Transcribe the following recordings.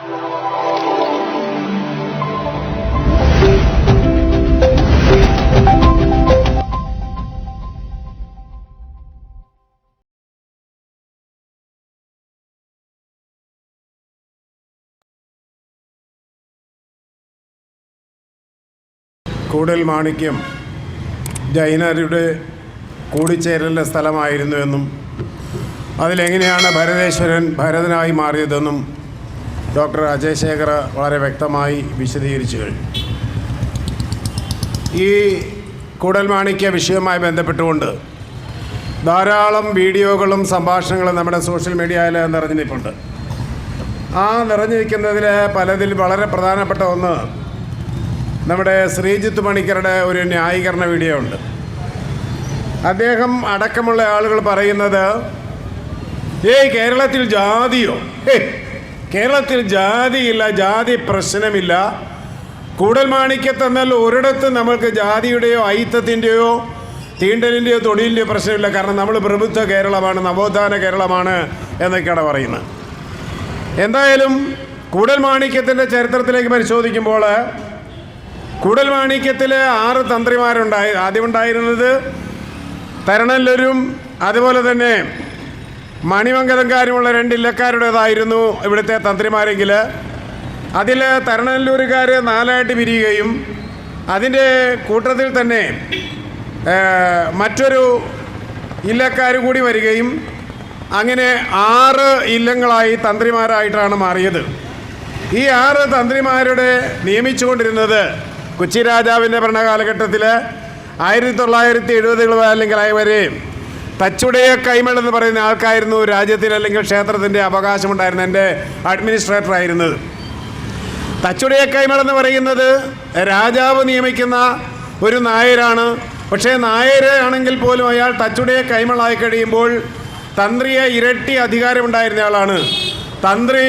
Koodalmanikyam ജൈനരുടെ കൂടിച്ചേരലിൻ്റെ സ്ഥലമായിരുന്നുവെന്നും അതിലെങ്ങനെയാണ് ഭരതേശ്വരൻ ഭരതനായി മാറിയതെന്നും doctor Ajay Shekhar വളരെ വ്യക്തമായി വിശദീകരിച്ചു കഴിഞ്ഞു. ഈ കൂടൽമാണിക്യ വിഷയവുമായി ബന്ധപ്പെട്ടുകൊണ്ട് ധാരാളം വീഡിയോകളും സംഭാഷണങ്ങളും നമ്മുടെ സോഷ്യൽ മീഡിയയിൽ നിറഞ്ഞിരിപ്പുണ്ട്. ആ നിറഞ്ഞിരിക്കുന്നതിൽ പലതിൽ വളരെ പ്രധാനപ്പെട്ട ഒന്ന് നമ്മുടെ ശ്രീജിത്ത് പണിക്കരുടെ ഒരു ന്യായീകരണ വീഡിയോ ഉണ്ട്. അദ്ദേഹം അടക്കമുള്ള ആളുകൾ പറയുന്നത് കേരളത്തിൽ ജാതിയോ, കേരളത്തിൽ ജാതിയില്ല, ജാതി പ്രശ്നമില്ല, കൂടൽമാണിക്യത്തെന്നാൽ ഒരിടത്ത് നമുക്ക് ജാതിയുടെയോ അയിത്തത്തിൻ്റെയോ തീണ്ടലിൻ്റെയോ തൊടിലിൻ്റെയോ പ്രശ്നമില്ല, കാരണം നമ്മൾ പ്രബുദ്ധ കേരളമാണ്, നവോത്ഥാന കേരളമാണ് എന്നൊക്കെയാണ് പറയുന്നത്. എന്തായാലും കൂടൽമാണിക്യത്തിൻ്റെ ചരിത്രത്തിലേക്ക് പരിശോധിക്കുമ്പോൾ കൂടൽമാണിക്യത്തിൽ 6 തന്ത്രിമാരുണ്ടായി. ആദ്യമുണ്ടായിരുന്നത് തരണല്ലരും അതുപോലെ തന്നെ മണിമംഗലംകാരുമുള്ള 2 ഇല്ലക്കാരുടേതായിരുന്നു ഇവിടുത്തെ തന്ത്രിമാരെങ്കിൽ അതിൽ തരണല്ലൂരുകാർ 4ആയിട്ട് പിരിയുകയും അതിൻ്റെ കൂട്ടത്തിൽ തന്നെ മറ്റൊരു ഇല്ലക്കാർ കൂടി വരികയും അങ്ങനെ 6 ഇല്ലങ്ങളായി തന്ത്രിമാരായിട്ടാണ് മാറിയത്. ഈ 6 തന്ത്രിമാരുടെ നിയമിച്ചുകൊണ്ടിരുന്നത് കൊച്ചി രാജാവിൻ്റെ ഭരണകാലഘട്ടത്തിൽ 1970 അല്ലെങ്കിൽ വരെ തച്ചുടയ കൈമൾ എന്ന് പറയുന്ന ആൾക്കായിരുന്നു രാജ്യത്തിന് അല്ലെങ്കിൽ ക്ഷേത്രത്തിൻ്റെ അവകാശമുണ്ടായിരുന്ന എൻ്റെ അഡ്മിനിസ്ട്രേറ്ററായിരുന്നത്. തച്ചുടയ കൈമൾ എന്ന് പറയുന്നത് രാജാവ് നിയമിക്കുന്ന ഒരു നായരാണ്. പക്ഷേ നായരാണെങ്കിൽ പോലും അയാൾ തച്ചുടയ കൈമളായി കഴിയുമ്പോൾ തന്ത്രിയെ ഇരട്ടി അധികാരമുണ്ടായിരുന്ന ആളാണ്. തന്ത്രി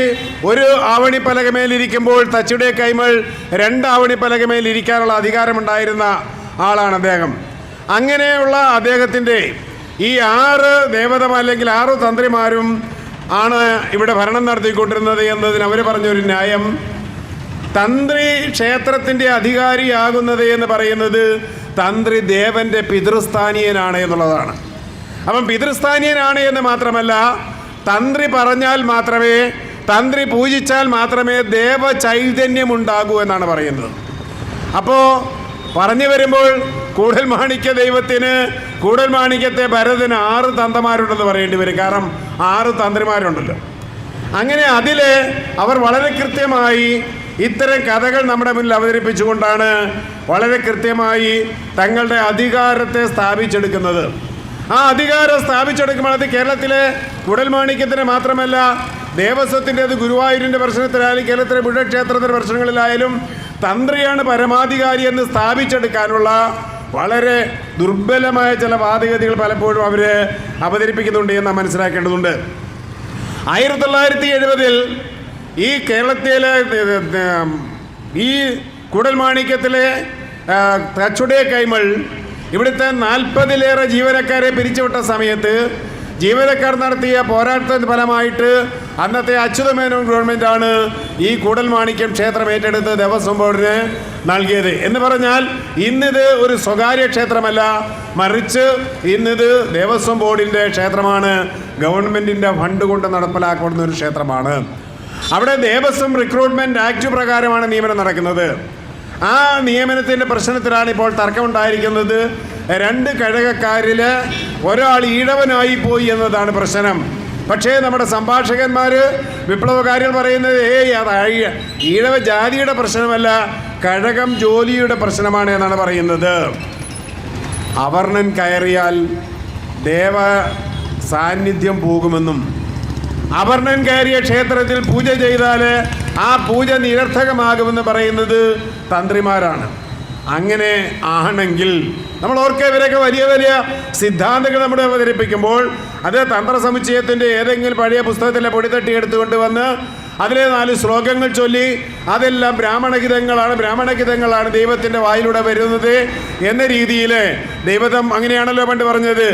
ഒരു ആവണിപ്പലകമേലിരിക്കുമ്പോൾ തച്ചുടയ കൈമൾ 2 ആവണിപ്പലകമേലിരിക്കാനുള്ള അധികാരമുണ്ടായിരുന്ന ആളാണ് അദ്ദേഹം. അങ്ങനെയുള്ള അദ്ദേഹത്തിൻ്റെ ഈ 6 ദേവതമാർ അല്ലെങ്കിൽ 6 തന്ത്രിമാരും ആണ് ഇവിടെ ഭരണം നടത്തിക്കൊണ്ടിരുന്നത് എന്നതിന് അവർ പറഞ്ഞൊരു ന്യായം, തന്ത്രി ക്ഷേത്രത്തിൻ്റെ അധികാരിയാകുന്നത് എന്ന് പറയുന്നത് തന്ത്രി ദേവൻ്റെ പിതൃസ്ഥാനീയനാണ് എന്നുള്ളതാണ്. അപ്പം പിതൃസ്ഥാനീയനാണ് എന്ന് മാത്രമല്ല, തന്ത്രി പറഞ്ഞാൽ മാത്രമേ, തന്ത്രി പൂജിച്ചാൽ മാത്രമേ ദേവചൈതന്യമുണ്ടാകൂ എന്നാണ് പറയുന്നത്. അപ്പോൾ പറഞ്ഞു വരുമ്പോൾ കൂടൽമാണിക്യ ദൈവത്തിന്, കൂടൽമാണിക്യത്തെ ഭരതന് 6 തന്തമാരുണ്ടെന്ന് പറയേണ്ടി വരും, കാരണം 6 തന്ത്രിമാരുണ്ടല്ലോ. അങ്ങനെ അതിൽ അവർ വളരെ കൃത്യമായി ഇത്തരം കഥകൾ നമ്മുടെ മുന്നിൽ അവതരിപ്പിച്ചുകൊണ്ടാണ് വളരെ കൃത്യമായി തങ്ങളുടെ അധികാരത്തെ സ്ഥാപിച്ചെടുക്കുന്നത്. ആ അധികാരം സ്ഥാപിച്ചെടുക്കുമ്പോൾ അത് കേരളത്തിലെ കൂടൽമാണിക്യത്തിന് മാത്രമല്ല, ദേവസ്വത്തിൻ്റേത് ഗുരുവായൂരിൻ്റെ പ്രശ്നത്തിലായാലും കേരളത്തിലെ ബുദ്ധക്ഷേത്രത്തിൻ്റെ പ്രശ്നങ്ങളിലായാലും തന്ത്രിയാണ് പരമാധികാരി എന്ന് സ്ഥാപിച്ചെടുക്കാനുള്ള വളരെ ദുർബലമായ ചില വാദഗതികൾ പലപ്പോഴും അവർ അവതരിപ്പിക്കുന്നുണ്ട് എന്ന് മനസ്സിലാക്കേണ്ടതുണ്ട്. 1970 ഈ കേരളത്തിലെ ഈ കൂടൽമാണിക്യത്തിലെ തച്ചുടയ കൈമൾ ഇവിടുത്തെ 40-ലേറെ ജീവനക്കാരെ പിരിച്ചുവിട്ട സമയത്ത് ജീവനക്കാർ നടത്തിയ പോരാട്ടത്തിൻ്റെ ഫലമായിട്ട് അന്നത്തെ അച്യുതമേനോൻ ഗവൺമെൻറ്റാണ് ഈ കൂടൽമാണിക്യം ക്ഷേത്രം ഏറ്റെടുത്ത് ദേവസ്വം ബോർഡിന് നൽകിയത്. എന്ന് പറഞ്ഞാൽ ഇന്നിത് ഒരു സ്വകാര്യ ക്ഷേത്രമല്ല, മറിച്ച് ഇന്നിത് ദേവസ്വം ബോർഡിൻ്റെ ക്ഷേത്രമാണ്, ഗവൺമെൻറ്റിൻ്റെ ഫണ്ട് കൊണ്ട് നടപ്പിലാക്കുന്ന ഒരു ക്ഷേത്രമാണ്. അവിടെ ദേവസ്വം റിക്രൂട്ട്മെൻറ്റ് ആക്ട് പ്രകാരമാണ് നിയമനം നടക്കുന്നത്. ആ നിയമനത്തിൻ്റെ പ്രശ്നത്തിലാണ് ഇപ്പോൾ തർക്കമുണ്ടായിരിക്കുന്നത്. 2 കഴകക്കാരിൽ ഒരാൾ ഈഴവനായി പോയി എന്നതാണ് പ്രശ്നം. പക്ഷേ നമ്മുടെ സംഭാഷകന്മാർ, വിപ്ലവകാരികൾ പറയുന്നത് അത് ഈഴവ ജാതിയുടെ പ്രശ്നമല്ല, കഴകം ജോലിയുടെ പ്രശ്നമാണ് എന്നാണ് പറയുന്നത്. അവർണൻ കയറിയാൽ ദേവ സാന്നിധ്യം പോകുമെന്നും അവർണൻ കയറിയ ക്ഷേത്രത്തിൽ പൂജ ചെയ്താൽ ആ പൂജ നിരർത്ഥകമാകുമെന്ന് പറയുന്നത് തന്ത്രിമാരാണ്. അങ്ങനെ ആണെങ്കിൽ നമ്മൾ ഓർക്കുക, ഇവരൊക്കെ വലിയ വലിയ സിദ്ധാന്തങ്ങൾ നമ്മുടെ അവതരിപ്പിക്കുമ്പോൾ അത് തന്ത്രസമുച്ചയത്തിൻ്റെ ഏതെങ്കിലും പഴയ പുസ്തകത്തിലെ പൊടി തട്ടി എടുത്തുകൊണ്ട് വന്ന് അതിലെ 4 ശ്ലോകങ്ങൾ ചൊല്ലി അതെല്ലാം ബ്രാഹ്മണഗീതങ്ങളാണ് ദൈവത്തിൻ്റെ വായിലൂടെ വരുന്നത് എന്ന രീതിയിൽ ദൈവതം അങ്ങനെയാണല്ലോ പണ്ട് പറഞ്ഞത്.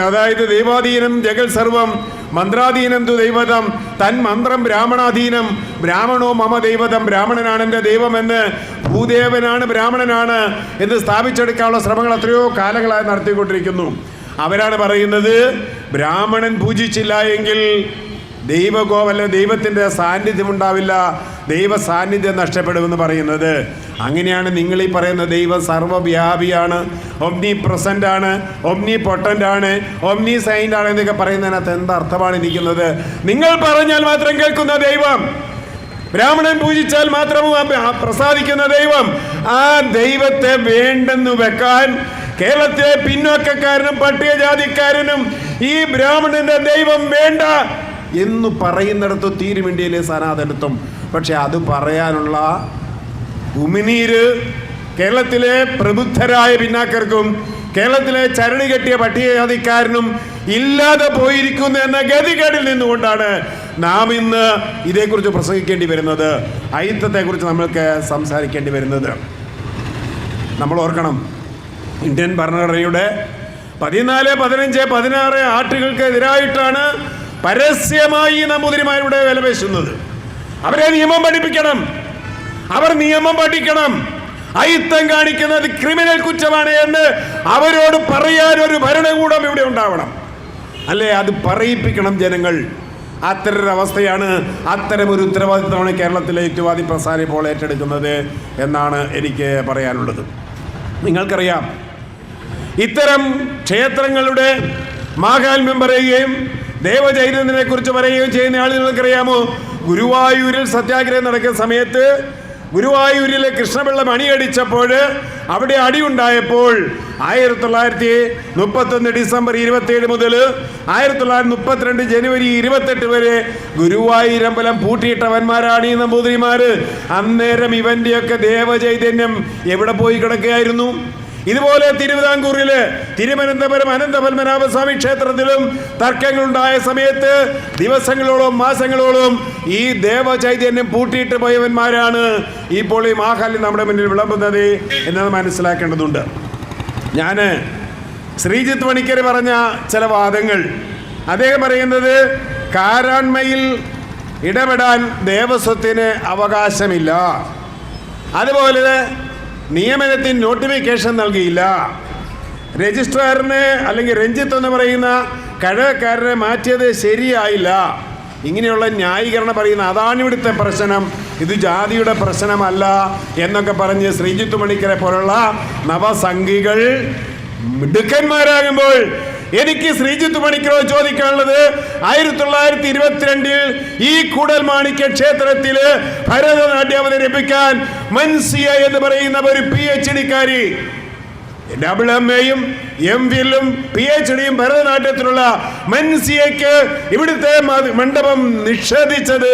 അതായത് ദൈവാധീനം ജഗൽ സർവം മന്ത്രാധീനം തു ദൈവതം തൻ മന്ത്രം ബ്രാഹ്മണാധീനം ബ്രാഹ്മണോ മമ ദൈവതം. ബ്രാഹ്മണനാണ് എൻ്റെ ദൈവമെന്ന്, ഭൂദേവനാണ് ബ്രാഹ്മണനാണ് എന്ന് സ്ഥാപിച്ചെടുക്കാനുള്ള ശ്രമങ്ങൾ എത്രയോ കാലങ്ങളായി നടത്തിക്കൊണ്ടിരിക്കുന്നു. അവരാണ് പറയുന്നത് ബ്രാഹ്മണൻ പൂജിച്ചില്ല എങ്കിൽ ദൈവത്തിൻ്റെ സാന്നിധ്യം ഉണ്ടാവില്ല, ദൈവ സാന്നിധ്യം നഷ്ടപ്പെടുമെന്ന് പറയുന്നത്. അങ്ങനെയാണ് നിങ്ങൾ ഈ പറയുന്ന ദൈവം സർവ്വവ്യാപിയാണ്, ഒമ്നി പ്രസൻ്റ് ആണ്, ഒമ്നി പൊട്ടൻ്റ് ആണ്, ഒമ്നി സൈൻ്റ് ആണ് എന്നൊക്കെ പറയുന്നതിനകത്ത് എന്തർത്ഥമാണ് ഇരിക്കുന്നത്? നിങ്ങൾ പറഞ്ഞാൽ മാത്രം കേൾക്കുന്ന ദൈവം, ബ്രാഹ്മണൻ പൂജിച്ചാൽ മാത്രം പ്രസാദിക്കുന്ന ദൈവം, ആ ദൈവത്തെ വേണ്ടെന്ന് വെക്കാൻ കേരളത്തിലെ പിന്നോക്കക്കാരനും പട്ടികജാതിക്കാരനും ഈ ബ്രാഹ്മണന്റെ ദൈവം വേണ്ട എന്ന് പറയുന്നിടത്ത് തീരും ഇന്ത്യയിലെ സനാതനത്വം. പക്ഷെ അത് പറയാനുള്ള ഉമിനീര് കേരളത്തിലെ പ്രബുദ്ധരായ പിന്നാക്കർക്കും കേരളത്തിലെ ചരടി കെട്ടിയ പട്ടികജാതിക്കാരനും ഇല്ലാതെ പോയിരിക്കുന്നു എന്ന ഗതികേടിൽ നിന്നുകൊണ്ടാണ് നാം ഇന്ന് ഇതേക്കുറിച്ച് പ്രസംഗിക്കേണ്ടി വരുന്നത്, അയിത്തത്തെക്കുറിച്ച് നമ്മൾക്ക് സംസാരിക്കേണ്ടി വരുന്നത്. നമ്മൾ ഓർക്കണം, ഇന്ത്യൻ ഭരണഘടനയുടെ 14, 15, 16 ആർട്ടിക്കിൾക്കെതിരായിട്ടാണ് പരസ്യമായി നമ്പൂതിരിമാരുടെ വിലപേശുന്നത്. അവരെ നിയമം പഠിപ്പിക്കണം, അവർ നിയമം പഠിക്കണം. അയിത്തം കാണിക്കുന്നത് ക്രിമിനൽ കുറ്റമാണ് എന്ന് അവരോട് പറയാൻ ഒരു ഭരണകൂടം ഇവിടെ ഉണ്ടാവണം, അല്ലേ? അത് പറയിപ്പിക്കണം ജനങ്ങൾ. അത്തരമൊരവസ്ഥയാണ്, അത്തരമൊരു ഉത്തരവാദിത്തമാണ് കേരളത്തിലെ യുക്തിവാദി പ്രസ്ഥാനം ഇപ്പോൾ ഏറ്റെടുക്കുന്നത് എന്നാണ് എനിക്ക് പറയാനുള്ളത്. നിങ്ങൾക്കറിയാം, ഇത്തരം ക്ഷേത്രങ്ങളുടെ മാഹാത്മ്യം പറയുകയും ദേവചൈതന്യത്തിനെ കുറിച്ച് പറയുകയും ചെയ്യുന്ന ആളുകൾക്കറിയാമോ, ഗുരുവായൂരിൽ സത്യാഗ്രഹം നടക്കുന്ന സമയത്ത് ഗുരുവായൂരിലെ കൃഷ്ണപിള്ള മണിയടിച്ചപ്പോൾ അവിടെ അടിയുണ്ടായപ്പോൾ 1931 ഡിസംബർ 27 മുതൽ 1932 ജനുവരി 28 വരെ ഗുരുവായൂരമ്പലം പൂട്ടിയിട്ടവന്മാരാണ് ഈ നമ്പൂതിരിമാർ. അന്നേരം ഇവൻ്റെയൊക്കെ ദേവചൈതന്യം എവിടെ പോയി കിടക്കുകയായിരുന്നു? ഇതുപോലെ തിരുവിതാംകൂറില് തിരുവനന്തപുരം അനന്തപത്മനാഭസ്വാമി ക്ഷേത്രത്തിലും തർക്കങ്ങളുണ്ടായ സമയത്ത് ദിവസങ്ങളോളം മാസങ്ങളോളം ഈ ദേവചൈതന്യം പൂട്ടിയിട്ട് പോയവന്മാരാണ് ഇപ്പോൾ ഈ മാഹാല്യം നമ്മുടെ മുന്നിൽ വിളമ്പുന്നത് എന്നത് മനസ്സിലാക്കേണ്ടതുണ്ട്. ഞാൻ ശ്രീജിത്ത് പണിക്കർ പറഞ്ഞ ചില വാദങ്ങൾ, അദ്ദേഹം പറയുന്നത് കാരാണ്മയിൽ ഇടപെടാൻ ദേവസ്വത്തിന് അവകാശമില്ല, അതുപോലെ നിയമനത്തിന് നോട്ടിഫിക്കേഷൻ നൽകിയില്ല, രജിസ്ട്രാറിന് അല്ലെങ്കിൽ രഞ്ജിത്ത് എന്ന് പറയുന്ന കഴകക്കാരനെ മാറ്റിയത് ശരിയായില്ല, ഇങ്ങനെയുള്ള ന്യായീകരണം പറയുന്ന അതാണ് ഇവിടുത്തെ പ്രശ്നം, ഇത് ജാതിയുടെ പ്രശ്നമല്ല എന്നൊക്കെ പറഞ്ഞ് ശ്രീജിത്ത് മണിക്കരെ പോലുള്ള നവസംഘികൾ മിടുക്കന്മാരാകുമ്പോൾ എനിക്ക് ശ്രീജിത്ത് പണിക്കരോട് ചോദിക്കാനുള്ളത്, 1922 ഈ കൂടൽമാണിക്യ ക്ഷേത്രത്തിൽ ഭരതനാട്യം അവതരിപ്പിക്കാൻ മൻസിയ എന്ന് പറയുന്ന ഒരു PhD-കാരി, MA-യും MPhil-ഉം PhD-യും ഭരതനാട്യത്തിലുള്ള മൻസിയയ്ക്ക് ഇവിടുത്തെ മണ്ഡപം നിഷേധിച്ചത്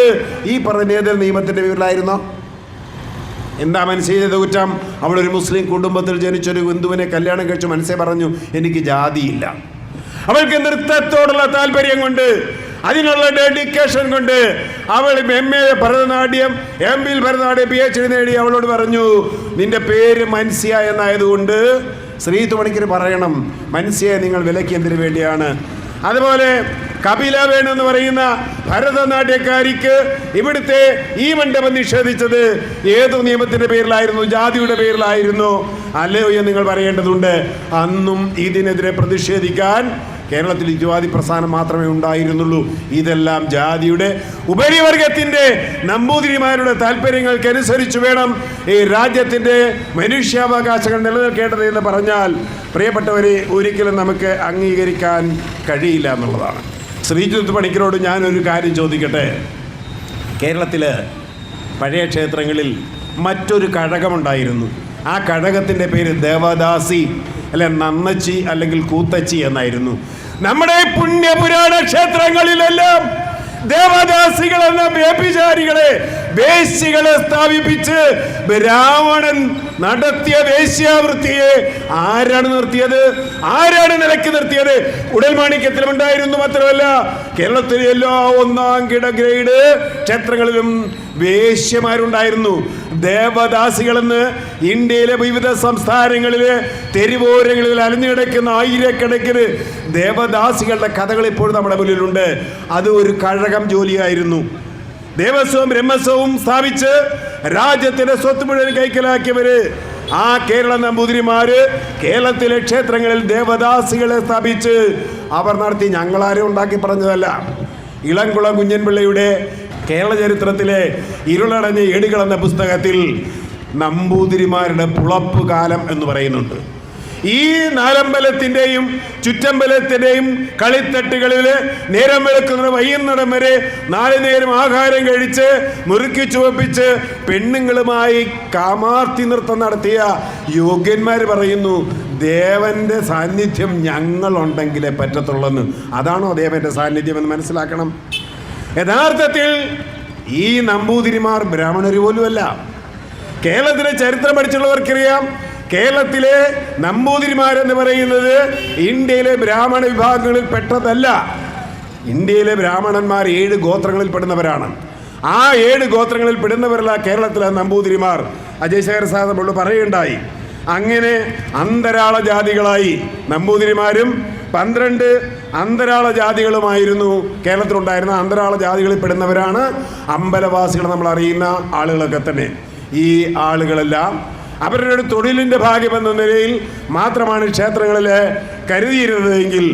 ഈ പറഞ്ഞ നിയമത്തിന്റെ പേരിലായിരുന്നോ? എന്താ മനസ്സ് ചെയ്ത കുറ്റം? അവളൊരു മുസ്ലിം കുടുംബത്തിൽ ജനിച്ചൊരു ഹിന്ദുവിനെ കല്യാണം കഴിച്ചു. മനസ്സേ പറഞ്ഞു, എനിക്ക് ജാതിയില്ല. അവൾക്ക് നൃത്തത്തോടുള്ള താല്പര്യം കൊണ്ട്, അതിനുള്ള ഡെഡിക്കേഷൻ കൊണ്ട് അവൾ MA Bharatanatyam, MPhil Bharatanatyam, PhD നേടി. അവളോട് പറഞ്ഞു, നിന്റെ പേര് മൻസിയ എന്നായതുകൊണ്ട് ശ്രീജിത്ത് പണിക്കർ പറയണം, മൻസിയെ നിങ്ങൾ വിലക്കിയതിന് വേണ്ടിയാണ്. അതുപോലെ കപില വേണു എന്ന് പറയുന്ന ഭരതനാട്യക്കാരിക്ക് ഇവിടുത്തെ ഈ മണ്ഡപം നിഷേധിച്ചത് ഏതു നിയമത്തിന്റെ പേരിലായിരുന്നു? ജാതിയുടെ പേരിലായിരുന്നു അല്ലയോ എന്ന് നിങ്ങൾ പറയേണ്ടതുണ്ട്. അന്നും ഇതിനെതിരെ പ്രതിഷേധിക്കാൻ കേരളത്തിൽ യുക്തിവാദി പ്രസ്ഥാനം മാത്രമേ ഉണ്ടായിരുന്നുള്ളൂ. ഇതെല്ലാം ജാതിയുടെ ഉപരിവർഗത്തിൻ്റെ നമ്പൂതിരിമാരുടെ താല്പര്യങ്ങൾക്കനുസരിച്ച് വേണം ഈ രാജ്യത്തിൻ്റെ മനുഷ്യാവകാശങ്ങൾ നിലനിൽക്കേണ്ടത് എന്ന് പറഞ്ഞാൽ പ്രിയപ്പെട്ടവരെ ഒരിക്കലും നമുക്ക് അംഗീകരിക്കാൻ കഴിയില്ല എന്നുള്ളതാണ്. ശ്രീജിത്ത് പണിക്കരോട് ഞാനൊരു കാര്യം ചോദിക്കട്ടെ. കേരളത്തിൽ പഴയ ക്ഷേത്രങ്ങളിൽ മറ്റൊരു കഴകമുണ്ടായിരുന്നു. ആ കഴകത്തിൻ്റെ പേര് ദേവദാസി അല്ലെ നന്നച്ചി അല്ലെങ്കിൽ കൂത്തച്ചി എന്നായിരുന്നു. നമ്മുടെ പുണ്യപുരാണ ക്ഷേത്രങ്ങളിലെല്ലാം ദേവദാസികൾ എന്ന വ്യഭിചാരികളെ വേശ്യകളെ സ്ഥാപിപ്പിച്ച് ബ്രാഹ്മണൻ നടത്തിയ വേശ്യാവൃത്തിയെ ആരാണ് നിർത്തിയത്? ആരാണ് നിലയ്ക്ക് നിർത്തിയത്? ഉടൽമാണിക്യത്തിലും ഉണ്ടായിരുന്നു. മാത്രമല്ല, കേരളത്തിലെ എല്ലാ 1ാം ഗ്രേഡ് ക്ഷേത്രങ്ങളിലും വേശ്യമാരുണ്ടായിരുന്നു. ദേവദാസികളെന്ന് ഇന്ത്യയിലെ വിവിധ സംസ്ഥാനങ്ങളിലെ തെരുവോരങ്ങളിൽ അലഞ്ഞു കിടക്കുന്ന ആയിരക്കണക്കിന് ദേവദാസികളുടെ കഥകൾ ഇപ്പോഴും നമ്മുടെ മുന്നിലുണ്ട്. അത് ഒരു കഴകം ജോലിയായിരുന്നു. ദേവസ്വവും ബ്രഹ്മസ്വവും സ്ഥാപിച്ച് രാജ്യത്തിന്റെ സ്വത്ത് മുഴുവൻ കൈക്കലാക്കിയവര് ആ കേരള നമ്പൂതിരിമാര് കേരളത്തിലെ ക്ഷേത്രങ്ങളിൽ ദേവദാസികളെ സ്ഥാപിച്ച് അവർ നടത്തി. ഞങ്ങളാരും ഉണ്ടാക്കി പറഞ്ഞതല്ല. ഇളംകുളം കുഞ്ഞൻപിള്ളയുടെ കേരള ചരിത്രത്തിലെ ഇരുളടഞ്ഞ ഏടുകൾ എന്ന പുസ്തകത്തിൽ നമ്പൂതിരിമാരുടെ പുളപ്പ് കാലം എന്ന് പറയുന്നുണ്ട്. ഈ നാലമ്പലത്തിൻ്റെയും ചുറ്റമ്പലത്തിൻ്റെയും കളിത്തട്ടുകളിൽ നേരം വെളുക്കുന്നത് വൈകുന്നേരം വരെ 4 നേരം ആഹാരം കഴിച്ച് മുറുക്കി ചുവപ്പിച്ച് പെണ്ണുങ്ങളുമായി കാമാർത്തി നൃത്തം നടത്തിയ യോഗ്യന്മാർ പറയുന്നു, ദേവന്റെ സാന്നിധ്യം ഞങ്ങളുണ്ടെങ്കിലേ പറ്റത്തുള്ളെന്ന്. അതാണോ ദേവന്റെ സാന്നിധ്യം എന്ന് മനസ്സിലാക്കണം. യഥാർത്ഥത്തിൽ ഈ നമ്പൂതിരിമാർ ബ്രാഹ്മണർ പോലുമല്ല. കേരളത്തിലെ ചരിത്രം പഠിച്ചുള്ളവർക്കറിയാം, കേരളത്തിലെ നമ്പൂതിരിമാരെന്ന് പറയുന്നത് ഇന്ത്യയിലെ ബ്രാഹ്മണ വിഭാഗങ്ങളിൽ പെട്ടതല്ല. ഇന്ത്യയിലെ ബ്രാഹ്മണന്മാർ 7 ഗോത്രങ്ങളിൽ പെടുന്നവരാണ്. ആ 7 ഗോത്രങ്ങളിൽ പെടുന്നവരല്ല കേരളത്തിലെ നമ്പൂതിരിമാർ. അജയശേഖര സാധനമുള്ള പറയുണ്ടായി. അങ്ങനെ അന്തരാള ജാതികളായി നമ്പൂതിരിമാരും 12 അന്തരാള ജാതികളുമായിരുന്നു കേരളത്തിലുണ്ടായിരുന്ന. അന്തരാള ജാതികളിൽ പെടുന്നവരാണ് അമ്പലവാസികൾ, നമ്മൾ അറിയുന്ന ആളുകളൊക്കെ തന്നെ. ഈ ആളുകളെല്ലാം അവരുടെ ഒരു തൊഴിലിൻ്റെ ഭാഗ്യമെന്ന നിലയിൽ മാത്രമാണ് ക്ഷേത്രങ്ങളിൽ കരുതിയിരുന്നതെങ്കിൽ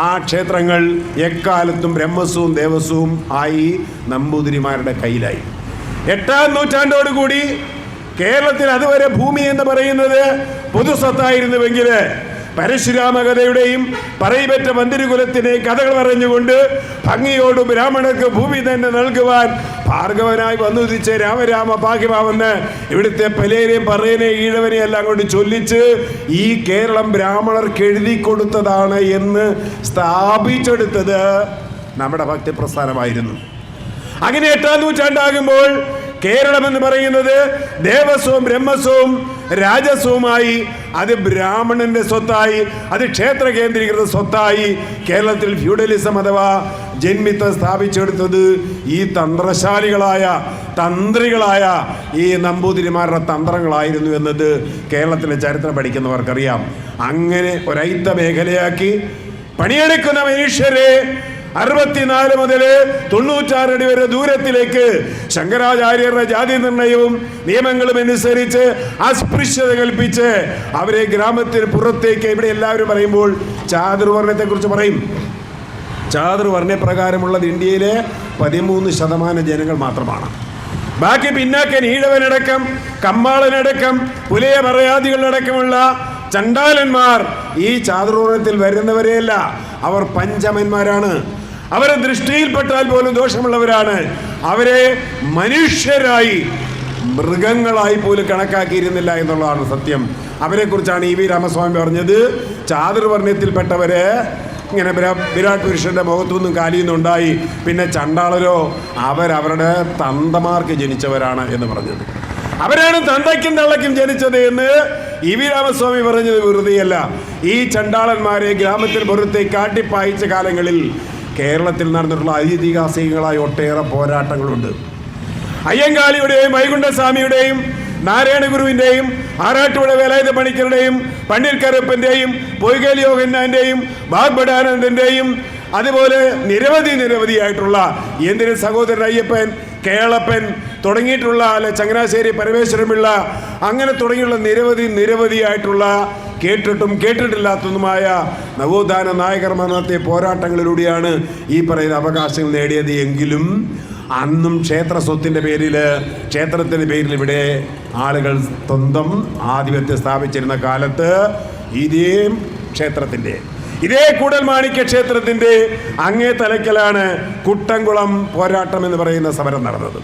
ആ ക്ഷേത്രങ്ങൾ എക്കാലത്തും ബ്രഹ്മസ്വവും ദേവസ്വവും ആയി നമ്പൂതിരിമാരുടെ കയ്യിലായി. 8ാം നൂറ്റാണ്ടോടുകൂടി കേരളത്തിൽ അതുവരെ ഭൂമി എന്ന് പറയുന്നത് പൊതുസ്വത്തായിരുന്നുവെങ്കിൽ പരശുരാമകഥയുടെയും പറയിപ്പറ്റ മന്ദിരകുലത്തിൻ്റെയും കഥകൾ പറഞ്ഞുകൊണ്ട് ഭംഗിയോട് ബ്രാഹ്മണർക്ക് ഭൂമി തന്നെ നൽകുവാൻ ഭാർഗവനായി വന്നുദിച്ച രാമരാമ ഭാഗ്യമാവെന്ന് ഇവിടുത്തെ പലേരെയും പറയനെയും ഈഴവനെയും എല്ലാം കൊണ്ട് ചൊല്ലിച്ച് ഈ കേരളം ബ്രാഹ്മണർക്ക് എഴുതി കൊടുത്തതാണ് എന്ന് സ്ഥാപിച്ചെടുത്തത് നമ്മുടെ ഭക്തിപ്രസ്ഥാനമായിരുന്നു. അങ്ങനെ 8ാം നൂറ്റാണ്ടാകുമ്പോൾ കേരളം എന്ന് പറയുന്നത് ദേവസ്വവും ബ്രഹ്മസ്വവും രാജസ്വവുമായി, അത് ബ്രാഹ്മണന്റെ സ്വത്തായി, അത് ക്ഷേത്ര കേന്ദ്രീകൃത സ്വത്തായി. കേരളത്തിൽ ഫ്യൂഡലിസം അഥവാ ജന്മിത്തം സ്ഥാപിച്ചെടുത്തത് ഈ തന്ത്രശാലികളായ തന്ത്രികളായ ഈ നമ്പൂതിരിമാരുടെ തന്ത്രങ്ങളായിരുന്നു എന്നത് കേരളത്തിലെ ചരിത്രം പഠിക്കുന്നവർക്കറിയാം. അങ്ങനെ ഒരൈത്ത മേഖലയാക്കി പണിയെടുക്കുന്ന മനുഷ്യരെ 64 മുതൽ 96 അടി വരെ ദൂരത്തിലേക്ക് ശങ്കരാചാര്യരുടെ ജാതി നിർണയവും നിയമങ്ങളും അനുസരിച്ച് അസ്പൃശ്യത കൽപ്പിച്ച് അവരെ ഗ്രാമത്തിന് പുറത്തേക്ക്, ഇവിടെ എല്ലാവരും പറയുമ്പോൾ ചാതുർവർണ്ണത്തെക്കുറിച്ച് പറയും. ചാതുർവർണ്ണപ്രകാരമുള്ളത് ഇന്ത്യയിലെ 13% ജനങ്ങൾ മാത്രമാണ്. ബാക്കി പിന്നാക്കൻ ഈഴവനടക്കം കമ്മാളനടക്കം പുലയ പറയാദികളടക്കമുള്ള ചണ്ടാലന്മാർ ഈ ചാതുർവർണ്ണത്തിൽ വരുന്നവരെയല്ല. അവർ പഞ്ചമന്മാരാണ്. അവരെ ദൃഷ്ടിയിൽപ്പെട്ടാൽ പോലും ദോഷമുള്ളവരാണ്. അവരെ മനുഷ്യരായി മൃഗങ്ങളായി പോലും കണക്കാക്കിയിരുന്നില്ല എന്നുള്ളതാണ് സത്യം. അവരെക്കുറിച്ചാണ് ഇ വി രാമസ്വാമി പറഞ്ഞത്, ചാതുർവർണ്ണയത്തിൽപ്പെട്ടവരെ ഇങ്ങനെ വിരാട് പുരുഷന്റെ മുഖത്തുനിന്നും കാലിയൊന്നുണ്ടായി, പിന്നെ ചണ്ടാളരോ അവരവരുടെ തന്തമാർക്ക് ജനിച്ചവരാണ് എന്ന് പറഞ്ഞത്. അവരാണ് തന്തയ്ക്കും തള്ളയ്ക്കും ജനിച്ചത് എന്ന് ഇ വി രാമസ്വാമി പറഞ്ഞത് വെറുതെയല്ല. ഈ ചണ്ടാളന്മാരെ ഗ്രാമത്തിൽ പുറത്തേക്ക് കാട്ടിപ്പായിച്ച കാലങ്ങളിൽ കേരളത്തിൽ നടന്നിട്ടുള്ള ഐതിഹാസികങ്ങളായ ഒട്ടേറെ പോരാട്ടങ്ങളുണ്ട്. അയ്യങ്കാളിയുടെയും വൈകുണ്ഠസ്വാമിയുടെയും നാരായണ ഗുരുവിൻ്റെയും ആറാട്ടുപുഴ വേലായുധ പണിക്കരുടെയും പണ്ഡിൽക്കരപ്പൻ്റെയും പൊയ്കേൽ യോഹന്നാൻ്റെയും ബാഗ്ബടാനന്ദൻ്റെയും അതുപോലെ നിരവധിയായിട്ടുള്ള എന്തിന് സഹോദരൻ അയ്യപ്പൻ, കേളപ്പൻ തുടങ്ങിയിട്ടുള്ള ചങ്ങനാശ്ശേരി പരമേശ്വരപിള്ള, അങ്ങനെ തുടങ്ങിയുള്ള നിരവധിയായിട്ടുള്ള കേട്ടിട്ടും കേട്ടിട്ടില്ലാത്തതുമായ നവോത്ഥാന നായകർമാർ നടത്തിയ പോരാട്ടങ്ങളിലൂടെയാണ് ഈ പറയുന്ന അവകാശങ്ങൾ നേടിയത്. എങ്കിലും അന്നും ക്ഷേത്ര സ്വത്തിൻ്റെ പേരിൽ, ക്ഷേത്രത്തിൻ്റെ പേരിൽ ഇവിടെ ആളുകൾ സ്വന്തം ആധിപത്യം സ്ഥാപിച്ചിരുന്ന കാലത്ത് ഇതേ കൂടൽമാണിക്യ ക്ഷേത്രത്തിൻ്റെ അങ്ങേ തലയ്ക്കലാണ് കുട്ടംകുളം പോരാട്ടം എന്ന് പറയുന്ന സമരം നടന്നത്.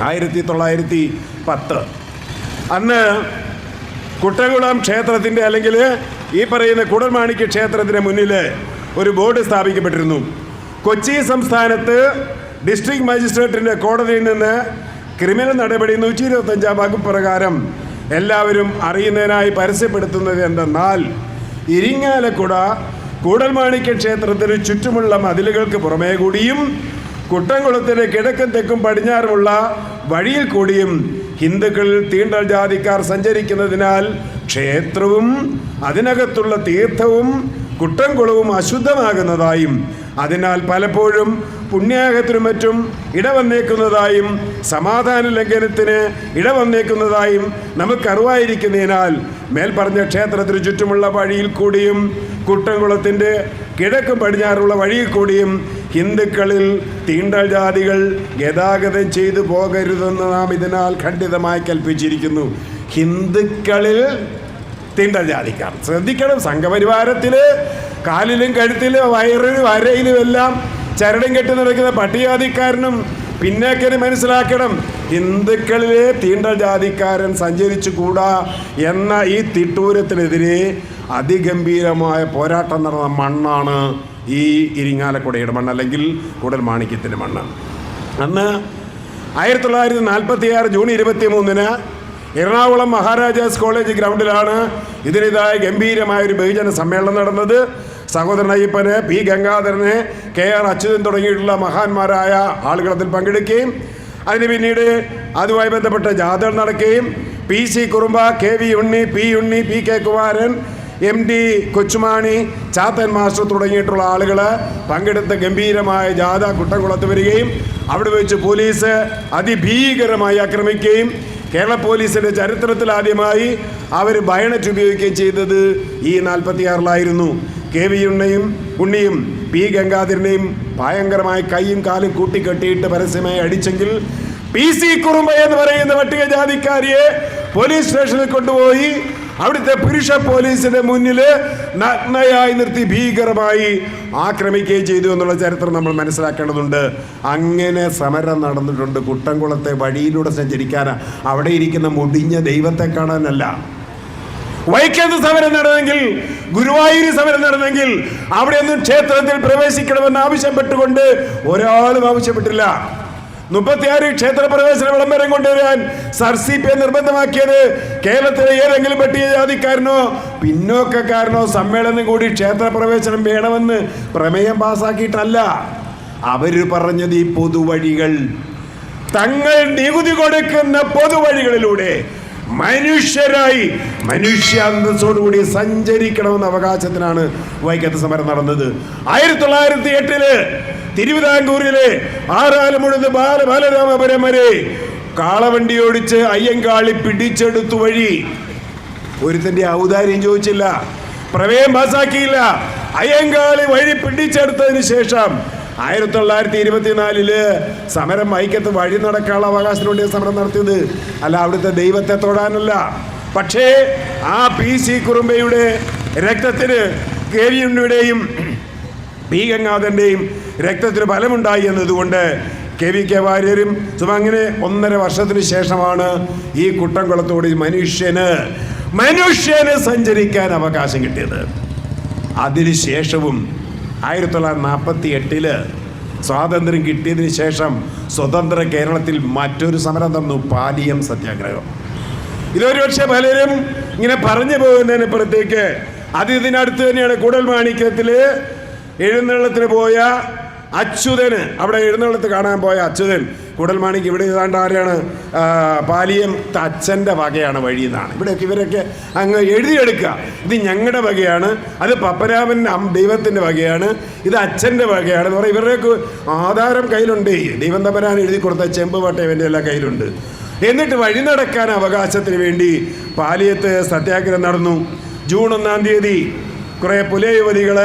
1910 അന്ന് കുട്ടംകുളം ക്ഷേത്രത്തിൻ്റെ അല്ലെങ്കിൽ ഈ പറയുന്ന കൂടൽമാണിക്യ ക്ഷേത്രത്തിന് മുന്നിൽ ഒരു ബോർഡ് സ്ഥാപിക്കപ്പെട്ടിരുന്നു. കൊച്ചി സംസ്ഥാനത്ത് ഡിസ്ട്രിക്ട് മജിസ്ട്രേറ്റിൻ്റെ കോടതിയിൽ നിന്ന് ക്രിമിനൽ നടപടി 125 വകുപ്പ് പ്രകാരം എല്ലാവരും അറിയുന്നതിനായി പരസ്യപ്പെടുത്തുന്നത് എന്തെന്നാൽ ഇരിങ്ങാലക്കുട കൂടൽമാണിക്യ ക്ഷേത്രത്തിന് ചുറ്റുമുള്ള മതിലുകൾക്ക് പുറമേ കൂടിയും കുട്ടംകുളത്തിന് കിഴക്കും തെക്കും പടിഞ്ഞാറുമുള്ള വഴിയിൽ കൂടിയും ഹിന്ദുക്കളിൽ തീണ്ടൽ ജാതിക്കാർ സഞ്ചരിക്കുന്നതിനാൽ ക്ഷേത്രവും അതിനകത്തുള്ള തീർത്ഥവും കുട്ടംകുളവും അശുദ്ധമാകുന്നതായും അതിനാൽ പലപ്പോഴും പുണ്യാഹത്തിനും മറ്റും ഇടവന്നേക്കുന്നതായും സമാധാന ലംഘനത്തിന് ഇടവന്നേക്കുന്നതായും നമുക്കറിവായിരിക്കുന്നതിനാൽ മേൽപ്പറഞ്ഞ ക്ഷേത്രത്തിന് ചുറ്റുമുള്ള വഴിയിൽ കൂടിയും കുട്ടംകുളത്തിൻ്റെ കിഴക്കും പടിഞ്ഞാറുള്ള വഴിയിൽ കൂടിയും ഹിന്ദുക്കളിൽ തീണ്ടൽ ജാതികൾ ഗതാഗതം ചെയ്തു പോകരുതെന്ന് നാം ഇതിനാൽ ഖണ്ഡിതമായി കൽപ്പിച്ചിരിക്കുന്നു. ഹിന്ദുക്കളിൽ തീണ്ടൽ ജാതിക്കാർ ശ്രദ്ധിക്കണം. സംഘപരിവാരത്തിൽ കാലിലും കഴുത്തിലും വയറിലും അരയിലും എല്ലാം ചരടും കെട്ടി നടക്കുന്ന പട്ടികജാതിക്കാരനും പിന്നേക്കന് മനസ്സിലാക്കണം, ഹിന്ദുക്കളിലെ തീണ്ടൽ ജാതിക്കാരൻ സഞ്ചരിച്ചു കൂടാ എന്ന ഈ തിട്ടൂരത്തിനെതിരെ അതിഗംഭീരമായ പോരാട്ടം നടന്ന മണ്ണാണ് ഈ ഇരിങ്ങാലക്കുടയുടെ മണ്ണ്, അല്ലെങ്കിൽ കൂടൽമാണിക്യത്തിൻ്റെ മണ്ണ്. അന്ന് 1946 ജൂൺ 23 എറണാകുളം മഹാരാജാസ് കോളേജ് ഗ്രൗണ്ടിലാണ് ഇതിനിതായ ഗംഭീരമായൊരു ബഹുജന സമ്മേളനം നടന്നത്. സഹോദരൻ അയ്യപ്പന്, പി ഗംഗാധരന്, KR അച്യുതൻ തുടങ്ങിയിട്ടുള്ള മഹാന്മാരായ ആളുകൾ അതിൽ പങ്കെടുക്കുകയും അതിന് പിന്നീട് അതുമായി ബന്ധപ്പെട്ട ജാഥകൾ നടക്കുകയും PC Kurumba, KV Unni, P Unni, PK Kumaran, MD Kochumani, Chathan master തുടങ്ങിയിട്ടുള്ള ആളുകൾ പങ്കെടുത്ത ഗംഭീരമായ ജാഥ കുട്ടംകുളത്ത് വരികയും അവിടെ വെച്ച് പോലീസ് അതിഭീകരമായി ആക്രമിക്കുകയും കേരള പോലീസിൻ്റെ ചരിത്രത്തിൽ ആദ്യമായി അവർ ബയണറ്റ് ഉപയോഗിക്കുകയും ചെയ്തത് ഈ 46-ലായിരുന്നു. KV ഉണ്ണിയും P ഗംഗാധരനെയും ഭയങ്കരമായി കൈയും കാലും കൂട്ടിക്കെട്ടിയിട്ട് പരസ്യമായി അടിച്ചെങ്കിൽ PC കുറുമ്പ എന്ന് പറയുന്ന പട്ടികജാതിക്കാരിയെ പോലീസ് സ്റ്റേഷനിൽ കൊണ്ടുപോയി അവിടുത്തെ പുരുഷ പോലീസിന്റെ മുന്നിൽ നഗ്നയായി നിർത്തി ഭീകരമായി ആക്രമിക്കുകയും ചെയ്തു എന്നുള്ള ചരിത്രം നമ്മൾ മനസ്സിലാക്കേണ്ടതുണ്ട്. അങ്ങനെ സമരം നടന്നിട്ടുണ്ട്. കുട്ടംകുളത്തെ വഴിയിലൂടെ സഞ്ചരിക്കാൻ, അവിടെ ഇരിക്കുന്ന മുടിഞ്ഞ ദൈവത്തെ കാണാനല്ല. വൈക്കത്ത് സമരം നടന്നെങ്കിൽ, ഗുരുവായൂർ സമരം നടന്നെങ്കിൽ അവിടെയൊന്നും ക്ഷേത്രത്തിൽ പ്രവേശിക്കണമെന്ന് ആവശ്യപ്പെട്ടുകൊണ്ട് ഒരാളും ആവശ്യപ്പെട്ടില്ല. 36 ക്ഷേത്ര പ്രവേശന വിളംബരം കൊണ്ടുവരാൻ SRCP നിർബന്ധമാക്കിയത് കേരളത്തിലെ ഏതെങ്കിലും പട്ടികജാതിക്കാരനോ പിന്നോക്കക്കാരനോ സമ്മേളനം കൂടി ക്ഷേത്ര പ്രവേശനം വേണമെന്ന് പ്രമേയം പാസാക്കിയിട്ടല്ല. അവർ പറഞ്ഞത് ഈ പൊതുവഴികൾ, തങ്ങൾ നികുതി കൊടുക്കുന്ന പൊതുവഴികളിലൂടെ മനുഷ്യരായി മനുഷ്യാന്തസ്സോടുകൂടി സഞ്ചരിക്കണമെന്ന അവകാശത്തിനാണ് വൈക്കത്ത് സമരം നടന്നത്. 1908 തിരുവിതാംകൂറിലെ ആറാലുമുഴുന്ന് ബാലരാമപുരം വരെ കാളവണ്ടി ഓടിച്ച് അയ്യങ്കാളി പിടിച്ചെടുത്തു വഴി. ഒരുത്തന്റെ ഔദാര്യം ചോദിച്ചില്ല, പ്രമേയം പാസാക്കിയില്ല. അയ്യങ്കാളി വഴി പിടിച്ചെടുത്തതിന് ശേഷം 1924 സമരം വൈക്കത്ത് വഴി നടക്കാനുള്ള അവകാശത്തിന് വേണ്ടി സമരം നടത്തിയത്, അല്ല അവിടുത്തെ ദൈവത്തെ തൊടാനല്ല. പക്ഷേ ആ PC കുറുമ്പയുടെ രക്തത്തിന്, KV ഉണ്ണിയുടെയും P ഗംഗാധരൻ്റെയും രക്തത്തിന് ഫലമുണ്ടായി എന്നതുകൊണ്ട് KVK വാര്യരും അങ്ങനെ 1.5 വർഷത്തിന് ശേഷമാണ് ഈ കുട്ടംകുളത്തോട് മനുഷ്യന് സഞ്ചരിക്കാൻ അവകാശം കിട്ടിയത്. അതിനുശേഷവും 1948 സ്വാതന്ത്ര്യം കിട്ടിയതിന് ശേഷം സ്വതന്ത്ര കേരളത്തിൽ മറ്റൊരു സമരം നടന്നു, പാലിയം സത്യാഗ്രഹം. ഇതൊരു പക്ഷേ പലരും ഇങ്ങനെ പറഞ്ഞു പോകുന്നതിനപ്പുറത്തേക്ക് അത് ഇതിനടുത്ത് തന്നെയാണ്. കൂടൽമാണിക്യത്തിൽ എഴുന്നള്ളത്തിന് പോയ അച്യുതന്, അവിടെ എഴുന്നള്ളത്ത് കാണാൻ പോയ അച്യുതൻ, കൂടൽമാണിക്ക് ഇവിടെ ഏതാണ്ട് ആരെയാണ്, പാലിയം അച്ഛൻ്റെ വകയാണ് വഴി എന്നാണ്. ഇവിടെയൊക്കെ ഇവരൊക്കെ അങ്ങ് എഴുതിയെടുക്കുക, ഇത് ഞങ്ങളുടെ വകയാണ്, അത് പപ്പരാമൻ ദൈവത്തിൻ്റെ വകയാണ്, ഇത് അച്ഛൻ്റെ വകയാണ് എന്ന് പറയും. ഇവരുടെയൊക്കെ ആധാരം കയ്യിലുണ്ട്, ദൈവം തമ്പരാൻ എഴുതി കൊടുത്ത ചെമ്പ് പട്ടയവൻ്റെ എല്ലാം കയ്യിലുണ്ട്. എന്നിട്ട് വഴി നടക്കാൻ അവകാശത്തിന് വേണ്ടി പാലിയത്ത് സത്യാഗ്രഹം നടന്നു. ജൂൺ 1 കുറേ പുലയ യുവതികൾ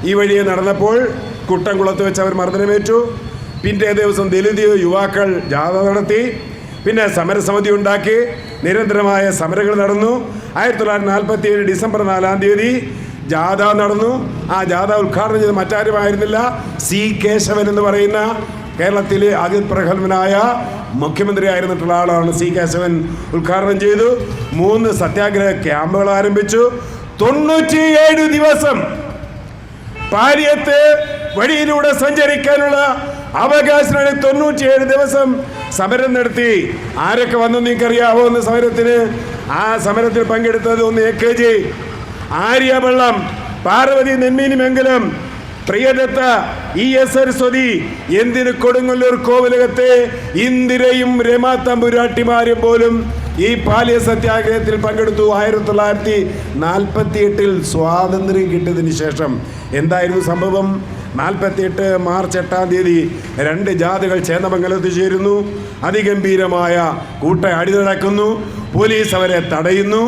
ഈ വഴിയെ നടന്നപ്പോൾ കുട്ടംകുളത്ത് വെച്ച് അവർ മർദ്ദനമേറ്റു. പിറ്റേ ദിവസം ദലിത് യുവാക്കൾ ജാഥ നടത്തി, പിന്നെ സമരസമിതി ഉണ്ടാക്കി, നിരന്തരമായ സമരങ്ങൾ നടന്നു. 1947 ഡിസംബർ 4 ജാഥ നടന്നു. ആ ജാഥ ഉദ്ഘാടനം ചെയ്ത് മറ്റാരുമായിരുന്നില്ല, C കേശവൻ എന്ന് പറയുന്ന കേരളത്തിലെ അതിപ്രഗത്ഭനായ മുഖ്യമന്ത്രി ആയിരുന്നിട്ടുള്ള ആളാണ്. C കേശവൻ ഉദ്ഘാടനം ചെയ്തു. 3 സത്യാഗ്രഹ ക്യാമ്പുകൾ ആരംഭിച്ചു. 97 ദിവസം പാലിയത്ത് വഴിയിലൂടെ സഞ്ചരിക്കാനുള്ള അവകാശത്തിന് 97 ദിവസം സമരം നടത്തി. ആരൊക്കെ വന്നു നിങ്ങൾക്കറിയാവോ? ഒന്ന് സമരത്തിന് ആ സമരത്തിൽ പങ്കെടുത്തത് ഒന്ന് AKG, ആര്യവള്ളം, പാർവതി നെന്മീനിമംഗലം, പ്രിയദത്ത, ES സരസ്വതി, എന്തിന് കൊടുങ്ങല്ലൂർ കോവിലകത്തെ ഇന്ദിരയും രമാ തമ്പുരാട്ടിമാരും പോലും ഈ പാലിയ സത്യാഗ്രഹത്തിൽ പങ്കെടുത്തു. 1948 സ്വാതന്ത്ര്യം കിട്ടിയതിന് ശേഷം എന്തായിരുന്നു സംഭവം? 48 മാർച്ച് 8-ാം തീയതി 2 ജാഥകൾ ചേന്നമംഗലത്ത് ചേരുന്നു. അതിഗംഭീരമായ അടി നടക്കുന്നു. പോലീസ് അവരെ തടയുന്നു.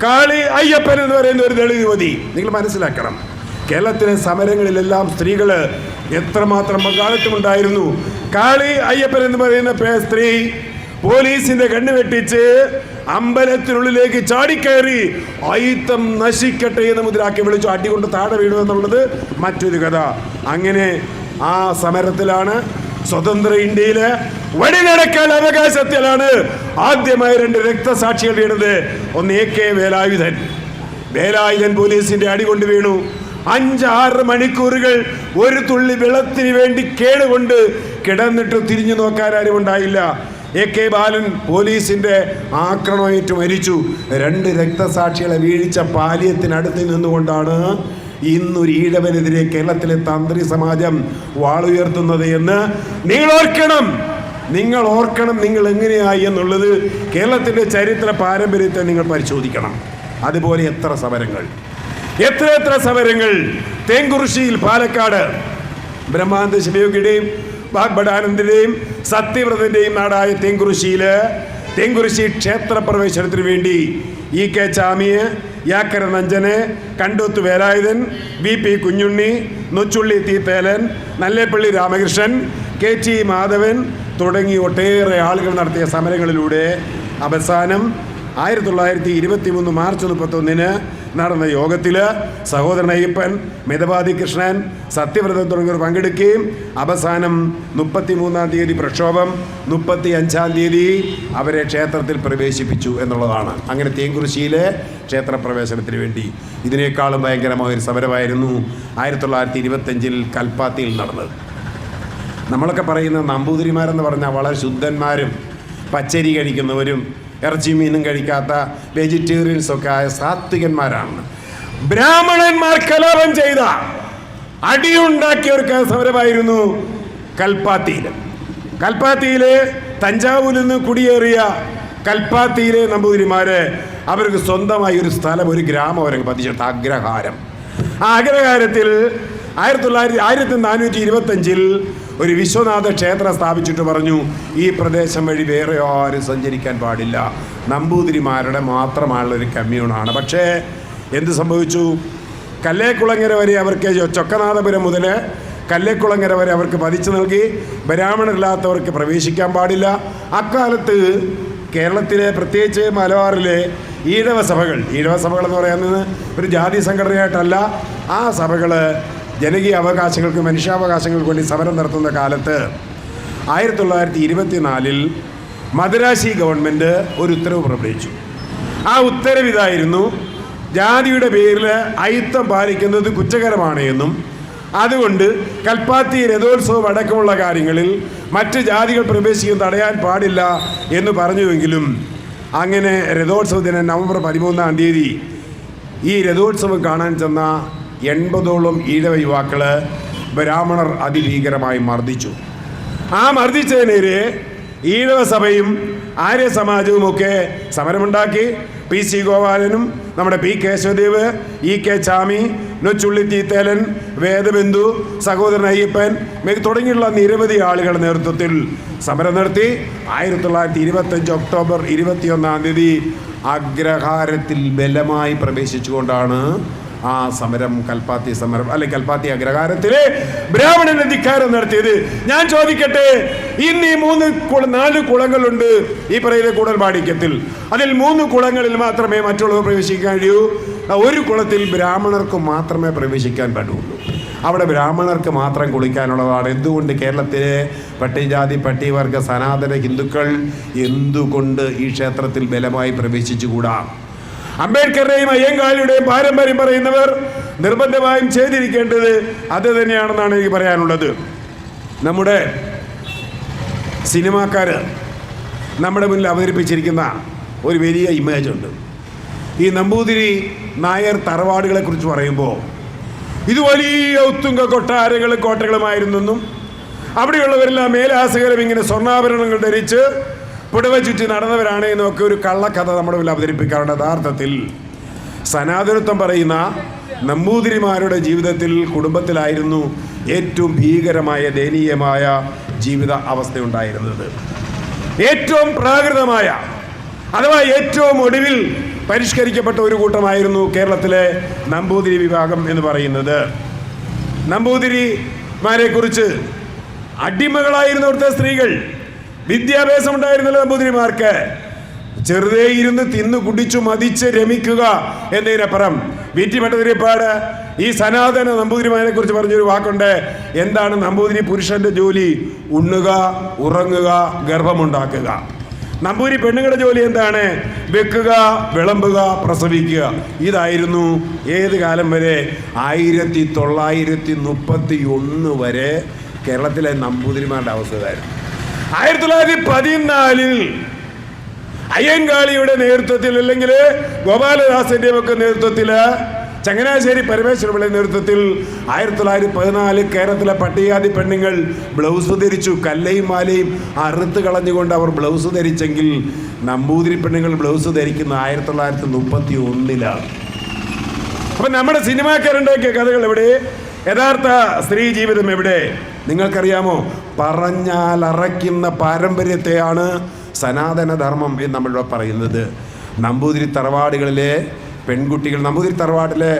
കാളി അയ്യപ്പൻ എന്ന് പറയുന്ന ഒരു ദളിത് യുവതി, നിങ്ങൾ മനസ്സിലാക്കണം, കേരളത്തിലെ സമരങ്ങളിലെല്ലാം സ്ത്രീകൾ എത്രമാത്രം പങ്കാളിത്തമുണ്ടായിരുന്നു. കാളി അയ്യപ്പൻ എന്ന് പറയുന്ന സ്ത്രീ പോലീസിന്റെ കണ്ണ് വെട്ടിച്ച് അമ്പലത്തിനുള്ളിലേക്ക് ചാടിക്കയറി ആയുധം നശിക്കട്ടെ എന്ന് മുദ്രാക്കി വിളിച്ചു. അടികൊണ്ട് താഴെ വീണു എന്നുള്ളത് മറ്റൊരു കഥ. അങ്ങനെ ആ സമരത്തിലാണ് സ്വതന്ത്ര ഇന്ത്യയിലെ വഴിനടക്കാൻ അവകാശത്തിലാണ് ആദ്യമായി 2 രക്തസാക്ഷികൾ വീണത്. ഒന്ന് AK വേലായുധൻ പോലീസിന്റെ അടികൊണ്ട് വീണു. 5-6 മണിക്കൂറുകൾ ഒരു തുള്ളി വെള്ളത്തിന് വേണ്ടി കേടുകൊണ്ട് കിടന്നിട്ട് തിരിഞ്ഞു നോക്കാൻ ആരും ഉണ്ടായില്ല. AK ബാലൻ പോലീസിന്റെ ആക്രമണമേറ്റു മരിച്ചു. 2 രക്തസാക്ഷികളെ വീഴിച്ച പാലിയത്തിനടുത്ത് നിന്നുകൊണ്ടാണ് ഇന്നൊരു ഈഴവനെതിരെ കേരളത്തിലെ തന്ത്രി സമാജം വാളുയർത്തുന്നത് എന്ന് നിങ്ങൾ ഓർക്കണം. നിങ്ങൾ എങ്ങനെയായി എന്നുള്ളത് കേരളത്തിൻ്റെ ചരിത്ര പാരമ്പര്യത്തെ നിങ്ങൾ പരിശോധിക്കണം. അതുപോലെ എത്ര സമരങ്ങൾ തേങ്കുറിശ്ശിയിൽ, പാലക്കാട് ബ്രഹ്മാനന്ദ ശിവയോഗിയുടെയും വാഗ്ബടാനന്ദന്റെയും സത്യവ്രതന്റെയും നാടായ തേങ്കുറിശ്ശി ക്ഷേത്രപ്രവേശനത്തിന് വേണ്ടി EK ചാമിയെ, യാക്കര നഞ്ചന്, കണ്ടോത്ത് വേലായുധൻ, VP കുഞ്ഞുണ്ണി, നൊച്ചുള്ളി തീത്തേലൻ, നല്ലേപ്പള്ളി രാമകൃഷ്ണൻ, KT മാധവൻ തുടങ്ങി ഒട്ടേറെ ആളുകൾ നടത്തിയ സമരങ്ങളിലൂടെ അവസാനം 1923 മാർച്ച് 31 നടന്ന യോഗത്തിൽ സഹോദരൻ അയ്യപ്പൻ, മിതവാദി കൃഷ്ണൻ, സത്യവ്രതൻ തുടങ്ങിയവർ പങ്കെടുക്കുകയും അവസാനം 33-ാം തീയതി പ്രക്ഷോഭം, 35-ാം തീയതി അവരെ ക്ഷേത്രത്തിൽ പ്രവേശിപ്പിച്ചു എന്നുള്ളതാണ്. അങ്ങനെ തേങ്കുറിശ്ശിയിലെ ക്ഷേത്രപ്രവേശനത്തിന് വേണ്ടി ഇതിനേക്കാളും ഭയങ്കരമായൊരു സമരമായിരുന്നു 1925 കൽപ്പാത്തിയിൽ നടന്നത്. നമ്മളൊക്കെ പറയുന്ന നമ്പൂതിരിമാരെന്ന് പറഞ്ഞാൽ വളരെ ശുദ്ധന്മാരും പച്ചരി കഴിക്കുന്നവരും ഇറച്ചി മീനും കഴിക്കാത്ത വെജിറ്റേറിയൻസൊക്കെ ആയ സാത്വികന്മാരാണ്. ബ്രാഹ്മണന്മാർ കലാപം ചെയ്ത അടിയുണ്ടാക്കിയ ഒരു സമരമായിരുന്നു കൽപ്പാത്തിയിലെ തഞ്ചാവൂരിൽ നിന്ന് കുടിയേറിയ കൽപ്പാത്തിയിലെ നമ്പൂതിരിമാര് അവർക്ക് സ്വന്തമായി ഒരു സ്ഥലം, ഒരു ഗ്രാമം അവർക്ക് പതിച്ചെടുത്ത അഗ്രഹാരം. ആ അഗ്രഹാരത്തിൽ 1425 ഒരു വിശ്വനാഥ ക്ഷേത്രം സ്ഥാപിച്ചിട്ട് പറഞ്ഞു, ഈ പ്രദേശം വഴി വേറെ ആരും സഞ്ചരിക്കാൻ പാടില്ല, നമ്പൂതിരിമാരുടെ മാത്രമായുള്ളൊരു കമ്മ്യൂണാണ്. പക്ഷേ എന്ത് സംഭവിച്ചു? കല്ലേക്കുളങ്ങര വരെ അവർക്ക്, ചൊക്കനാഥപുരം മുതൽ കല്ലേക്കുളങ്ങര വരെ അവർക്ക് പതിച്ചു നൽകി. ബ്രാഹ്മണരില്ലാത്തവർക്ക് പ്രവേശിക്കാൻ പാടില്ല. അക്കാലത്ത് കേരളത്തിലെ, പ്രത്യേകിച്ച് മലബാറിലെ ഈഴവ സഭകൾ എന്ന് പറയുന്നത് ഒരു ജാതി സംഘടനയായിട്ടല്ല, ആ സഭകൾ ജനകീയ അവകാശങ്ങൾക്ക്, മനുഷ്യാവകാശങ്ങൾക്ക് വേണ്ടി സമരം നടത്തുന്ന കാലത്ത് 1924 മദ്രാശി ഗവൺമെൻറ് ഒരു ഉത്തരവ് പുറപ്പെടുവിച്ചു. ആ ഉത്തരവ് ഇതായിരുന്നു: ജാതിയുടെ പേരിൽ അയിത്തം പാലിക്കുന്നത് കുറ്റകരമാണ് എന്നും അതുകൊണ്ട് കൽപ്പാത്തി രഥോത്സവം അടക്കമുള്ള കാര്യങ്ങളിൽ മറ്റ് ജാതികൾ പ്രവേശിക്കാൻ തടയാൻ പാടില്ല എന്ന് പറഞ്ഞുവെങ്കിലും അങ്ങനെ രഥോത്സവത്തിന് നവംബർ 13-ാം തീയതി ഈ രഥോത്സവം കാണാൻ ചെന്ന 80ഓളം ഈഴവ യുവാക്കൾ ബ്രാഹ്മണർ അതിഭീകരമായി മർദ്ദിച്ചു. ആ മർദ്ദിച്ചതിനെതിരെ ഈഴവ സഭയും ആര്യ സമാജവുമൊക്കെ സമരമുണ്ടാക്കി. PC ഗോപാലനും നമ്മുടെ P കേശവദേവ്, EK ചാമി, നൊച്ചുള്ളി തീത്തേലൻ, വേദബിന്ദു, സഹോദരൻ അയ്യപ്പൻ തുടങ്ങിയുള്ള നിരവധി ആളുകളുടെ നേതൃത്വത്തിൽ സമരം നടത്തി. 1925 ഒക്ടോബർ 21-ാം തീയതി അഗ്രഹാരത്തിൽ ബലമായി പ്രവേശിച്ചുകൊണ്ടാണ് ആ സമരം, കൽപ്പാത്തി സമരം അല്ലെങ്കിൽ കൽപ്പാത്തി അഗ്രഹാരത്തിലെ ബ്രാഹ്മണൻ ധിക്കാരം നടത്തിയത്. ഞാൻ ചോദിക്കട്ടെ, ഇന്ന് ഈ 4 കുളങ്ങളുണ്ട് ഈ പറയുന്ന കൂടൽമാണിക്യത്തിൽ. അതിൽ 3 കുളങ്ങളിൽ മാത്രമേ മറ്റുള്ളവർ പ്രവേശിക്കാൻ കഴിയൂ. ഒരു കുളത്തിൽ ബ്രാഹ്മണർക്ക് മാത്രമേ പ്രവേശിക്കാൻ പാടുള്ളൂ. അവിടെ ബ്രാഹ്മണർക്ക് മാത്രം കുളിക്കാനുള്ളതാണ്. എന്തുകൊണ്ട് കേരളത്തിലെ പട്ടികജാതി പട്ടികവർഗ സനാതന ഹിന്ദുക്കൾ എന്തുകൊണ്ട് ഈ ക്ഷേത്രത്തിൽ ബലമായി പ്രവേശിച്ചുകൂടാ? അംബേദ്കറുടെയും അയ്യങ്കാളിയുടെയും പാരമ്പര്യം പറയുന്നവർ നിർബന്ധമായും ചെയ്തിരിക്കേണ്ടത് അത് തന്നെയാണെന്നാണ് എനിക്ക് പറയാനുള്ളത്. നമ്മുടെ സിനിമാക്കാർ നമ്മുടെ മുന്നിൽ അവതരിപ്പിച്ചിരിക്കുന്ന ഒരു വലിയ ഇമേജ് ഉണ്ട്. ഈ നമ്പൂതിരി നായർ തറവാടുകളെ കുറിച്ച് പറയുമ്പോൾ ഇത് വലിയ ഉത്തുംഗ കൊട്ടാരങ്ങളും കോട്ടകളുമായിരുന്നെന്നും അവിടെയുള്ളവരെല്ലാം മേലാസകരം ഇങ്ങനെ സ്വർണ്ണാഭരണങ്ങൾ ധരിച്ച് പുടവ ചുറ്റി നടന്നവരാണ് എന്നൊക്കെ ഒരു കള്ളക്കഥ നമ്മുടെ മുന്നിൽ അവതരിപ്പിക്കാറുണ്ട്. യഥാർത്ഥത്തിൽ സനാതനത്വം പറയുന്ന നമ്പൂതിരിമാരുടെ ജീവിതത്തിൽ കുടുംബത്തിലായിരുന്നു ഏറ്റവും ഭീകരമായ ദയനീയമായ ജീവിത അവസ്ഥയുണ്ടായിരുന്നത്. ഏറ്റവും പ്രാകൃതമായ അഥവാ ഏറ്റവും ഒടുവിൽ പരിഷ്കരിക്കപ്പെട്ട ഒരു കൂട്ടമായിരുന്നു കേരളത്തിലെ നമ്പൂതിരി വിഭാഗം എന്ന് പറയുന്നത്. നമ്പൂതിരിമാരെ കുറിച്ച് അടിമകളായിരുന്ന അവിടുത്തെ സ്ത്രീകൾ, വിദ്യാഭ്യാസം ഉണ്ടായിരുന്നില്ല നമ്പൂതിരിമാർക്ക്, ചെറുതേ ഇരുന്ന് തിന്നു കുടിച്ചു മതിച്ച് രമിക്കുക എന്നതിനപ്പുറം വീറ്റിമഠതിരിപ്പാട് ഈ സനാതന നമ്പൂതിരിമാരെ കുറിച്ച് പറഞ്ഞൊരു വാക്കുണ്ട്. എന്താണ് നമ്പൂതിരി പുരുഷന്റെ ജോലി? ഉണ്ണുക, ഉറങ്ങുക, ഗർഭമുണ്ടാക്കുക. നമ്പൂതിരി പെണ്ണുങ്ങളുടെ ജോലി എന്താണ്? വെക്കുക, വിളമ്പുക, പ്രസവിക്കുക. ഇതായിരുന്നു ഏത് കാലം വരെ? 1931 വരെ കേരളത്തിലെ നമ്പൂതിരിമാരുടെ അവസ്ഥ ഇതായിരുന്നു. 1914 അയ്യൻകാളിയുടെ നേതൃത്വത്തിൽ, അല്ലെങ്കിൽ ഗോപാലദാസന്റെ ഒക്കെ നേതൃത്വത്തിൽ, ചങ്ങനാശ്ശേരി പരമേശ്വരപിള്ളയുടെ നേതൃത്വത്തിൽ 1914 കേരളത്തിലെ പട്ടികജാതി പെണ്ണുങ്ങൾ ബ്ലൗസ് ധരിച്ചു. കല്ലയും മാലയും അറുത്ത് കളഞ്ഞുകൊണ്ട് അവർ ബ്ലൗസ് ധരിച്ചെങ്കിൽ നമ്പൂതിരി പെണ്ണുങ്ങൾ ബ്ലൗസ് ധരിക്കുന്ന 1931. അപ്പം നമ്മുടെ സിനിമാക്കാരുണ്ടാക്കിയ കഥകൾ എവിടെ? യഥാർത്ഥ സ്ത്രീ ജീവിതം എവിടെ? നിങ്ങൾക്കറിയാമോ? പറഞ്ഞാൽ അറയ്ക്കുന്ന പാരമ്പര്യത്തെയാണ് സനാതനധർമ്മം എന്ന് നമ്മളിവിടെ പറയുന്നത്. നമ്പൂതിരി തറവാടുകളിലെ പെൺകുട്ടികൾ, നമ്പൂതിരി തറവാട്ടിലെ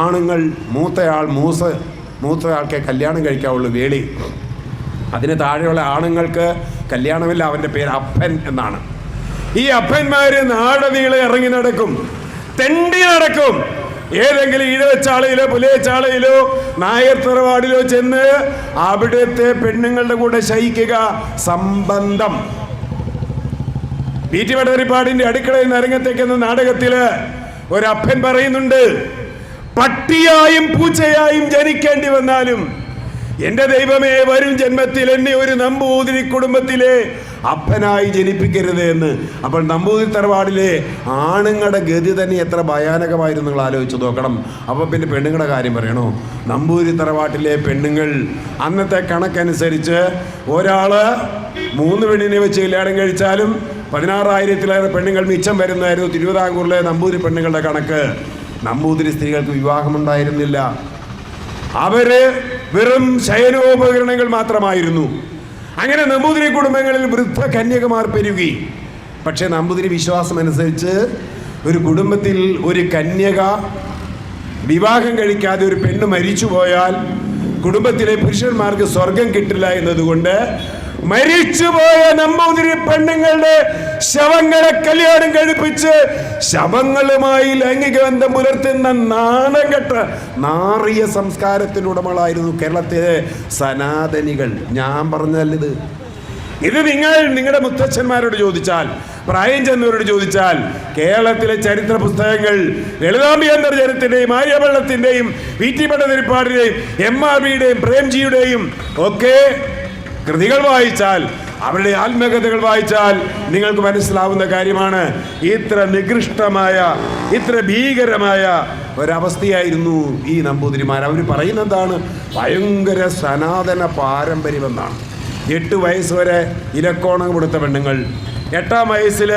ആണുങ്ങൾ, മൂത്തയാൾക്കെ കല്യാണം കഴിക്കാവുള്ളൂ, വേളി. അതിന് താഴെയുള്ള ആണുങ്ങൾക്ക് കല്യാണമില്ല. അവൻ്റെ പേര് അപ്പൻ എന്നാണ്. ഈ അപ്പന്മാർ നാടനീളെ ഇറങ്ങി നടക്കും, തെണ്ടി നടക്കും. ഏതെങ്കിലും ഈഴവച്ചാളയിലോ പുലയച്ചാളയിലോ നായർ തറവാടിലോ ചെന്ന് അവിടുത്തെ പെണ്ണുങ്ങളുടെ കൂടെ ശയിക്കുക, സംബന്ധം. വീറ്റിമഠതിരിപ്പാടിന്റെ അടുക്കളയിൽ നിന്ന് അരങ്ങത്തേക്കെന്ന നാടകത്തില് ഒരപ്പൻ പറയുന്നുണ്ട്, പട്ടിയായും പൂച്ചയായും ജനിക്കേണ്ടി വന്നാലും എൻ്റെ ദൈവമേ, വരും ജന്മത്തിൽ എന്നെ ഒരു നമ്പൂതിരി കുടുംബത്തിലെ അപ്പനായി ജനിപ്പിക്കരുത് എന്ന്. അപ്പോൾ നമ്പൂതിരി തറവാടിലെ ആണുങ്ങളുടെ ഗതി തന്നെ എത്ര ഭയാനകമായിരുന്നു നിങ്ങൾ ആലോചിച്ച് നോക്കണം. അപ്പോൾ പിന്നെ പെണ്ണുങ്ങളുടെ കാര്യം പറയണോ? നമ്പൂതിരി തറവാട്ടിലെ പെണ്ണുങ്ങൾ അന്നത്തെ കണക്കനുസരിച്ച് ഒരാൾ 3 പെണ്ണിനെ വെച്ച് കല്യാണം കഴിച്ചാലും 16,000-ലേറെ പെണ്ണുങ്ങൾ മിച്ചം വരുന്നതായിരുന്നു തിരുവിതാംകൂറിലെ നമ്പൂതിരി പെണ്ണുങ്ങളുടെ കണക്ക്. നമ്പൂതിരി സ്ത്രീകൾക്ക് വിവാഹമുണ്ടായിരുന്നില്ല. അവര് വെറും ശയനോപകരണങ്ങൾ മാത്രമായിരുന്നു. അങ്ങനെ നമ്പൂതിരി കുടുംബങ്ങളിൽ വൃദ്ധ കന്യകമാർ പെരുകി. പക്ഷെ നമ്പൂതിരി വിശ്വാസം അനുസരിച്ച് ഒരു കുടുംബത്തിൽ ഒരു കന്യക വിവാഹം കഴിക്കാതെ ഒരു പെണ്ണ് മരിച്ചു പോയാൽ കുടുംബത്തിലെ പുരുഷന്മാർക്ക് സ്വർഗം കിട്ടില്ല എന്നതുകൊണ്ട് മരിച്ചുപോയ നമ്പൂതിരി പെണ്ണുങ്ങളുടെ ശവങ്ങളെ കല്യാണം കഴിപ്പിച്ച് ശവങ്ങളുമായി ലൈംഗിക ബന്ധം പുലർത്തുന്ന നാണംകെട്ട നാറിയ സംസ്കാരത്തിനുടമകളായിരുന്നു കേരളത്തിലെ സനാതനികൾ. ഞാൻ പറഞ്ഞല്ലിത്. ഇത് നിങ്ങളുടെ മുത്തച്ഛന്മാരോട് ചോദിച്ചാൽ, പ്രായം ചെന്നവരോട് ചോദിച്ചാൽ, കേരളത്തിലെ ചരിത്ര പുസ്തകങ്ങൾ ലളിതാംബികാന്തർജനത്തിന്റെയും ആര്യവള്ളത്തിന്റെയും വീറ്റിമഠതിരിപ്പാടിന്റെയും MRBയുടെയും പ്രേംജിയുടെയും ഒക്കെ കൃതികൾ വായിച്ചാൽ, അവരുടെ ആത്മകഥകൾ വായിച്ചാൽ നിങ്ങൾക്ക് മനസ്സിലാവുന്ന കാര്യമാണ്. ഇത്ര നികൃഷ്ടമായ, ഇത്ര ഭീകരമായ ഒരവസ്ഥയായിരുന്നു ഈ നമ്പൂതിരിമാർ. അവർ പറയുന്നതാണ് ഭയങ്കര സനാതന പാരമ്പര്യമെന്നാണ്. 8 വയസ്സ് വരെ ഇലക്കോണം കൊടുത്ത പെണ്ണുങ്ങൾ 8-ാം വയസ്സിൽ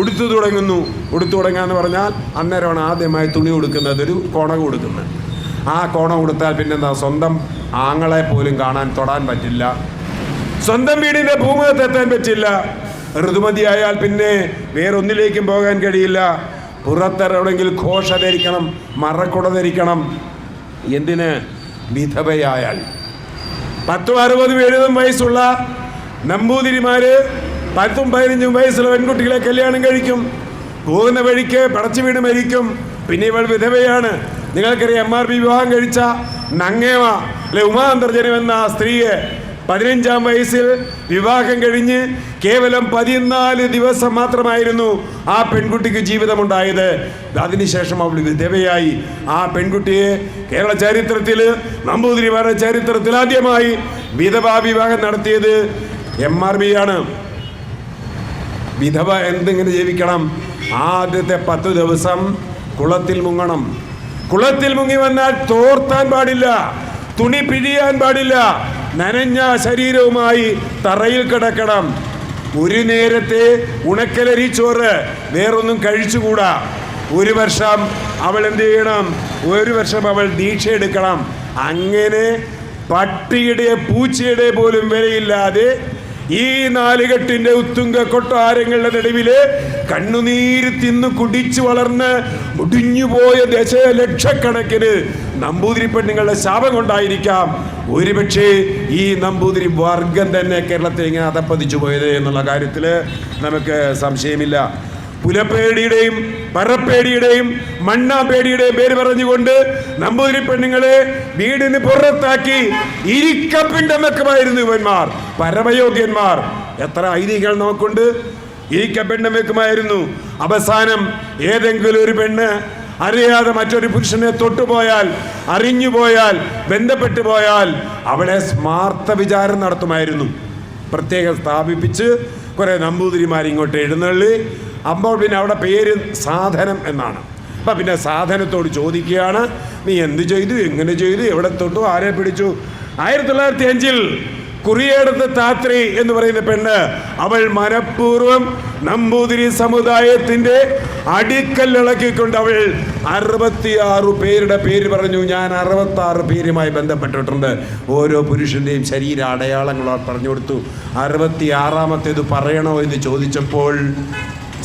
ഉടുത്തു തുടങ്ങുക എന്ന് പറഞ്ഞാൽ അന്നേരമാണ് ആദ്യമായി തുണി കൊടുക്കുന്നത്, ഒരു കോണം കൊടുക്കുന്നത്. ആ കോണം കൊടുത്താൽ പിന്നെന്താ? സ്വന്തം ആങ്ങളെ പോലും തൊടാൻ പറ്റില്ല, സ്വന്തം വീടിൻ്റെ ഭൂമുഖത്തെത്താൻ പറ്റില്ല. ഋതുമതിയായാൽ പിന്നെ വേറൊന്നിലേക്കും പോകാൻ കഴിയില്ല. പുറത്തിറങ്ങണമെങ്കിൽ ഘോഷ ധരിക്കണം, മറക്കുട ധരിക്കണം. എന്തിന്? വിധവയായാൽ. 10-60 വയസ്സുള്ള നമ്പൂതിരിമാര് 10-15 വയസ്സുള്ള പെൺകുട്ടികളെ കല്യാണം കഴിക്കും. പോകുന്ന വഴിക്ക് പടച്ചു വീട് മരിക്കും. പിന്നെ ഇവൾ വിധവയാണ്. നിങ്ങൾക്കറിയാം, MRB വിവാഹം കഴിച്ച നങ്ങേവ അല്ലെ ഉമാന്തർജനം എന്ന സ്ത്രീയെ 15-ാം വയസ്സിൽ വിവാഹം കഴിഞ്ഞ് കേവലം 14 ദിവസം മാത്രമായിരുന്നു ആ പെൺകുട്ടിക്ക് ജീവിതമുണ്ടായത്. അതിനുശേഷം അവൾ വിധവയായി. ആ പെൺകുട്ടിയെ കേരള ചരിത്രത്തിൽ, നമ്പൂതിരിമാരുടെ ചരിത്രത്തിൽ ആദ്യമായി വിധവാ വിവാഹം നടത്തിയത് MRB ആണ്. വിധവ എന്തെങ്ങനെ ജീവിക്കണം? ആദ്യത്തെ 10 ദിവസം കുളത്തിൽ മുങ്ങണം. കുളത്തിൽ മുങ്ങി വന്നാൽ തോർത്താൻ പാടില്ല, തുണി പിഴിയാൻ പാടില്ല, നനഞ്ഞ ശരീരവുമായി തറയിൽ കിടക്കണം. ഒരു നേരത്തെ ഉണക്കലരി ചോറ്, വേറൊന്നും കഴിച്ചുകൂടാ. 1 വർഷം അവൾ എന്ത് ചെയ്യണം? 1 വർഷം അവൾ ദീക്ഷ എടുക്കണം. അങ്ങനെ പട്ടിയുടെ പൂച്ചയുടെ പോലും വിലയില്ലാതെ ഈ 4 കെട്ടിന്റെ ഉത്തുംഗ കൊട്ടാരങ്ങളുടെ നടുവില് കണ്ണുനീര് തിന്ന് കുടിച്ചു വളർന്ന് മുടിഞ്ഞുപോയ ദശലക്ഷക്കണക്കിന് നമ്പൂതിരി പെണ്ണുങ്ങളുടെ ശാപം കൊണ്ടായിരിക്കാം ഒരുപക്ഷെ ഈ നമ്പൂതിരി വർഗം തന്നെ കേരളത്തിൽ ഇങ്ങനെ അതപ്പതിച്ചു പോയത് എന്നുള്ള കാര്യത്തിൽ നമുക്ക് സംശയമില്ല. പുലപ്പേടിയുടെയും പറപ്പേടിയുടെയും മണ്ണാപ്പേടിയുടെയും പേര് പറഞ്ഞുകൊണ്ട് നമ്പൂതിരി പെണ്ണുങ്ങളെ വീടിന് പുറത്താക്കി ഇരിക്കപ്പിണ്ടം വെക്കുമായിരുന്നു ഇവന്മാർ, പരമയോഗ്യന്മാർ. എത്ര ഐതിഹ്യങ്ങൾ നമുക്കുണ്ട്. ഇരിക്കപ്പിണ്ടം വെക്കുമായിരുന്നു. അവസാനം ഏതെങ്കിലും ഒരു പെണ്ണ് അറിയാതെ മറ്റൊരു പുരുഷനെ തൊട്ടുപോയാൽ, അറിഞ്ഞുപോയാൽ, ബന്ധപ്പെട്ടു പോയാൽ അവളെ സ്മാർത്ഥ വിചാരം നടത്തുമായിരുന്നു. പ്രത്യേകം സ്ഥാപിപ്പിച്ച് കുറേ നമ്പൂതിരിമാർ ഇങ്ങോട്ട് എഴുന്നള്ളി. അപ്പോൾ പിന്നെ അവിടെ പേര് സാധനം എന്നാണ്. അപ്പം പിന്നെ സാധനത്തോട് ചോദിക്കുകയാണ്, നീ എന്ത് ചെയ്തു, എങ്ങനെ ചെയ്തു, എവിടെ തൊട്ടു, ആരെ പിടിച്ചു? 1905 കുറിയേടത്ത് താത്രി എന്ന് പറയുന്ന പെണ്ണ്, അവൾ മനഃപൂർവ്വം നമ്പൂതിരി സമുദായത്തിൻ്റെ അടിക്കല്ലിളക്കിക്കൊണ്ട് അവൾ 66 പേരുടെ പേര് പറഞ്ഞു. ഞാൻ 66 പേരുമായി ബന്ധപ്പെട്ടിട്ടുണ്ട്. ഓരോ പുരുഷൻ്റെയും ശരീര അടയാളങ്ങൾ പറഞ്ഞു കൊടുത്തു. 66ാമത്തേത് പറയണോ എന്ന് ചോദിച്ചപ്പോൾ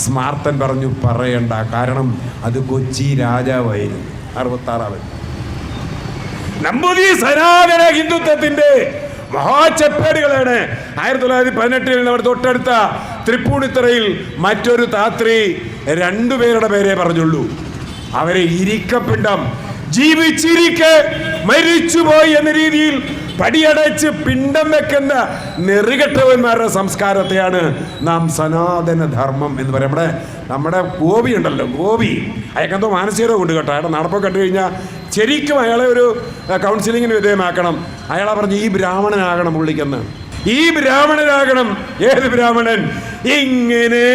സ്മാർത്തൻ പറഞ്ഞു, പറയണ്ട, കാരണം അത് കൊച്ചി രാജാവായിരുന്നു. 66ാമൻ നമ്പൂതിരി സനാതന ഹിന്ദുത്വത്തിന്റെ മഹാചപ്പേടുകളാണ്. 1918 അവർ തൊട്ടടുത്ത തൃപ്പൂണിത്തറയിൽ മറ്റൊരു താത്രി 2 പേരുടെ പേരെ പറഞ്ഞുള്ളൂ. അവരെ ഇരിക്കപ്പിണ്ടം, ജീവിച്ചിരിക്കെ മരിച്ചുപോയി എന്ന രീതിയിൽ പടിയടച്ച് പിണ്ടം വെക്കുന്ന നെറുകെട്ടവന്മാരുടെ സംസ്കാരത്തെയാണ് നാം സനാതന ധർമ്മം എന്ന് പറയാം. നമ്മുടെ ഗോപി ഉണ്ടല്ലോ, ഗോപി, അയാൾക്കെന്തോ മാനസികത കൊണ്ട് കേട്ടോ. അയാളുടെ നടപ്പൊക്കെ കണ്ടു കഴിഞ്ഞാൽ ശരിക്കും അയാളെ ഒരു കൗൺസിലിങ്ങിന് വിധേയമാക്കണം. അയാളെ പറഞ്ഞ് ഈ ബ്രാഹ്മണനാകണം പുള്ളിക്കെന്ന്, ഈ ബ്രാഹ്മണനാകണം. ഏത് ബ്രാഹ്മണൻ? ഇങ്ങനെ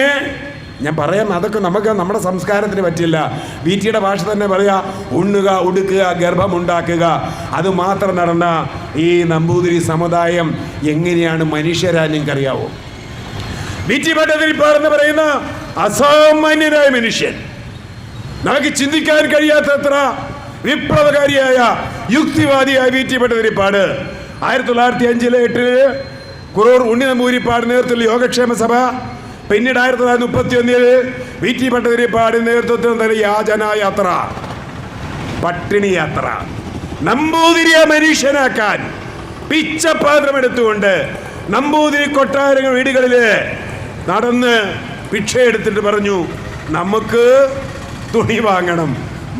ഞാൻ പറയാം, അതൊക്കെ നമുക്ക് നമ്മുടെ സംസ്കാരത്തിന് പറ്റില്ല. വീറ്റിയുടെ ഭാഷ തന്നെ പറയാ, ഉണ്ണുക, ഉടുക്കുക, ഗർഭമുണ്ടാക്കുക. അത് മാത്രം നടന്ന ഈ നമ്പൂതിരി സമുദായം എങ്ങനെയാണ് മനുഷ്യരാൻ നിങ്ങൾക്കറിയാവോ? വീറ്റി ഭട്ടതിരിപ്പാടെന്ന് പറയുന്ന അസാമാന്യനായ മനുഷ്യൻ, നമുക്ക് ചിന്തിക്കാൻ കഴിയാത്തത്ര വിപ്ലവകാരിയായ യുക്തിവാദിയായ വീറ്റി ഭട്ടതിരിപ്പാട് 1905-8 കുറൂർ ഉണ്ണി നമ്പൂതിരിപ്പാട് നേതൃത്വത്തിൽ യോഗക്ഷേമ സഭ, പിന്നീട് 1931 വീറ്റി ഭട്ടതിരിപ്പാട് നേതൃത്വത്തിൽ തന്നെ യാചനായാത്ര, പട്ടിണി യാത്ര. നമ്പൂതിരിയെ മനുഷ്യനാക്കാൻ പിച്ചപാത്രം എടുത്തുകൊണ്ട് നമ്പൂതിരി കൊട്ടാരങ്ങൾ വീടുകളിൽ നടന്ന് ഭിക്ഷ എടുത്തിട്ട് പറഞ്ഞു, നമുക്ക് തുണി വാങ്ങണം,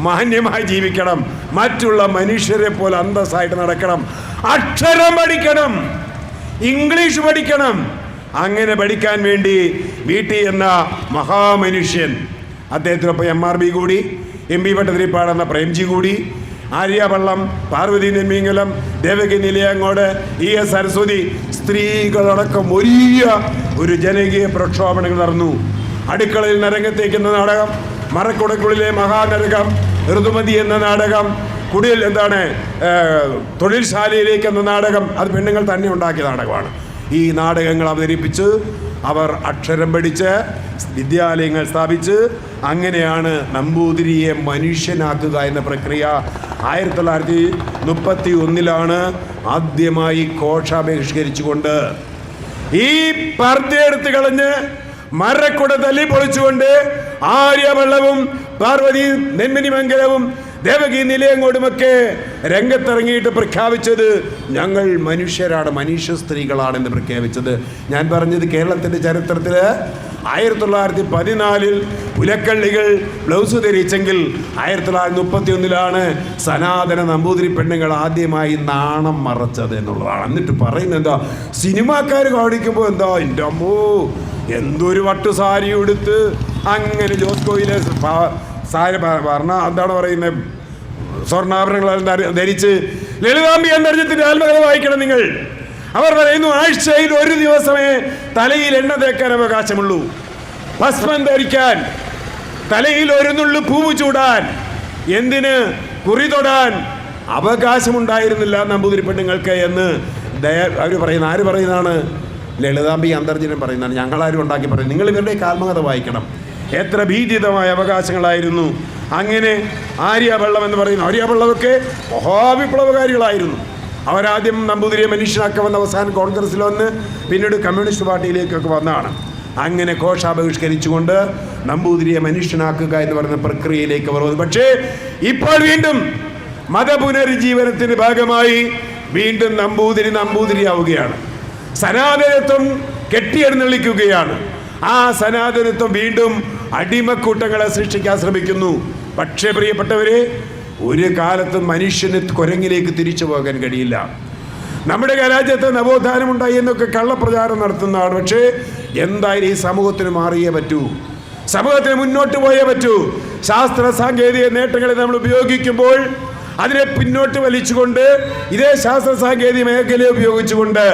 മാന്യമായി ജീവിക്കണം, മറ്റുള്ള മനുഷ്യരെ പോലെ അന്തസ്സായിട്ട് നടക്കണം, അക്ഷരം പഠിക്കണം, ഇംഗ്ലീഷ് പഠിക്കണം. അങ്ങനെ പഠിക്കാൻ വേണ്ടി വീട്ടി എന്ന മഹാമനുഷ്യൻ, അദ്ദേഹത്തിനൊപ്പം MRB കൂടി, MP ഭട്ടതിരിപ്പാട് എന്ന പ്രേംജി കൂടി, ആര്യവള്ളം, പാർവതി നെന്മീങ്കലം, ദേവകി നിലയങ്ങോട്, ES സരസ്വതി, സ്ത്രീകളടക്കം വലിയ ഒരു ജനകീയ പ്രക്ഷോഭണങ്ങൾ നടന്നു. അടുക്കളയിൽ നരകത്തേക്ക് എന്ന നാടകം, മറക്കുടക്കുള്ളിലെ മഹാനരകം, ഋതുമതി എന്ന നാടകം, കുടിൽ തൊഴിൽശാലയിലേക്ക് എന്ന നാടകം, അത് പെണ്ണുങ്ങൾ തന്നെ ഉണ്ടാക്കിയ നാടകമാണ്. ഈ നാടകങ്ങൾ അവതരിപ്പിച്ച് അവർ അക്ഷരം പഠിച്ച് വിദ്യാലയങ്ങൾ സ്ഥാപിച്ച് അങ്ങനെയാണ് നമ്പൂതിരിയെ മനുഷ്യനാക്കുക എന്ന പ്രക്രിയ 1931 ആദ്യമായി ഘോഷാബഹിഷ്കരിച്ചുകൊണ്ട് ഈ പർദ്ദയെടുത്ത് കളഞ്ഞ് മരക്കുട തല്ലി പൊളിച്ചുകൊണ്ട് ആര്യവള്ളവും പാർവതി നെന്മിനിമംഗലവും ദേവകി നിലയങ്ങോടുമൊക്കെ രംഗത്തിറങ്ങിയിട്ട് പ്രഖ്യാപിച്ചത് ഞങ്ങൾ മനുഷ്യരാണ്, മനുഷ്യ സ്ത്രീകളാണെന്ന് പ്രഖ്യാപിച്ചത്. ഞാൻ പറഞ്ഞത് കേരളത്തിൻ്റെ ചരിത്രത്തിൽ 1914 പുലക്കള്ളികൾ ബ്ലൗസ് ധരിച്ചെങ്കിൽ 1931 സനാതന നമ്പൂതിരി പെണ്ണുങ്ങൾ ആദ്യമായി നാണം മറച്ചത് എന്നുള്ളതാണ്. എന്നിട്ട് പറയുന്നത് എന്താ, സിനിമാക്കാർ കാണിക്കുമ്പോൾ എന്താ, എൻ്റെ അമ്മോ എന്തൊരു വട്ടു സാരി എടുത്ത് അങ്ങനെ ജോസ്കോയിലെ സാരി പറഞ്ഞ എന്താണ് പറയുന്നത്, സ്വർണ്ണാഭരണങ്ങൾ ധരിച്ച് ലളിതാംബി എന്ന ആത്മകഥ വായിക്കണം നിങ്ങൾ. അവർ പറയുന്നു ആഴ്ചയിൽ ഒരു ദിവസമേ തലയിൽ എണ്ണ തേക്കാൻ അവകാശമുള്ളൂ, ഭസ്മം ധരിക്കാൻ, തലയിൽ ഒരു നുള്ളു പൂവ് ചൂടാൻ, എന്തിന് കുറി തൊടാൻ അവകാശമുണ്ടായിരുന്നില്ല നമ്പൂതിരി പെണ്ണുങ്ങൾക്ക് എന്ന് അവർ പറയുന്ന ആര് പറയുന്നതാണ്? ലളിതാംബി അന്തർജനം പറയുന്നതാണ്. ഞങ്ങളാരും ഉണ്ടാക്കി പറയും. നിങ്ങൾ ഇവരുടെ ആത്മകഥ വായിക്കണം. എത്ര ഭീതിതമായ അവകാശങ്ങളായിരുന്നു. അങ്ങനെ ആര്യവെള്ളം എന്ന് പറയുന്നു. ആര്യവെള്ളമൊക്കെ മഹാവിപ്ലവകാരികളായിരുന്നു. അവരാദ്യം നമ്പൂതിരിയെ മനുഷ്യനാക്കി വന്ന അവസാനം കോൺഗ്രസ്സിൽ വന്ന് പിന്നീട് കമ്മ്യൂണിസ്റ്റ് പാർട്ടിയിലേക്കൊക്കെ വന്നതാണ്. അങ്ങനെ കോശാബഹിഷ്കരിച്ചുകൊണ്ട് നമ്പൂതിരിയെ മനുഷ്യനാക്കുക എന്ന് പറയുന്ന പ്രക്രിയയിലേക്ക് അവർ വന്നു. പക്ഷേ ഇപ്പോൾ വീണ്ടും മതപുനരുജ്ജീവനത്തിന്റെ ഭാഗമായി വീണ്ടും നമ്പൂതിരിയാവുകയാണ്. സനാതനത്വം കെട്ടിയെഴുന്നള്ളിക്കുകയാണ്. ആ സനാതനത്വം വീണ്ടും അടിമക്കൂട്ടങ്ങളെ സൃഷ്ടിക്കാൻ ശ്രമിക്കുന്നു. പക്ഷേ പ്രിയപ്പെട്ടവരെ, ഒരു കാലത്തും മനുഷ്യന് കുരങ്ങിലേക്ക് തിരിച്ചു പോകാൻ കഴിയില്ല. നമ്മുടെ രാജ്യത്ത് നവോത്ഥാനമുണ്ടായി എന്നൊക്കെ കള്ളപ്രചാരം നടത്തുന്നതാണ്. പക്ഷേ എന്തായാലും ഈ സമൂഹത്തിന് മാറിയേ പറ്റൂ, സമൂഹത്തിന് മുന്നോട്ട് പോയേ പറ്റൂ. ശാസ്ത്ര സാങ്കേതിക നേട്ടങ്ങളെ നമ്മൾ ഉപയോഗിക്കുമ്പോൾ അതിനെ പിന്നോട്ട് വലിച്ചുകൊണ്ട് ഇതേ ശാസ്ത്ര സാങ്കേതിക മേഖലയെ ഉപയോഗിച്ചുകൊണ്ട്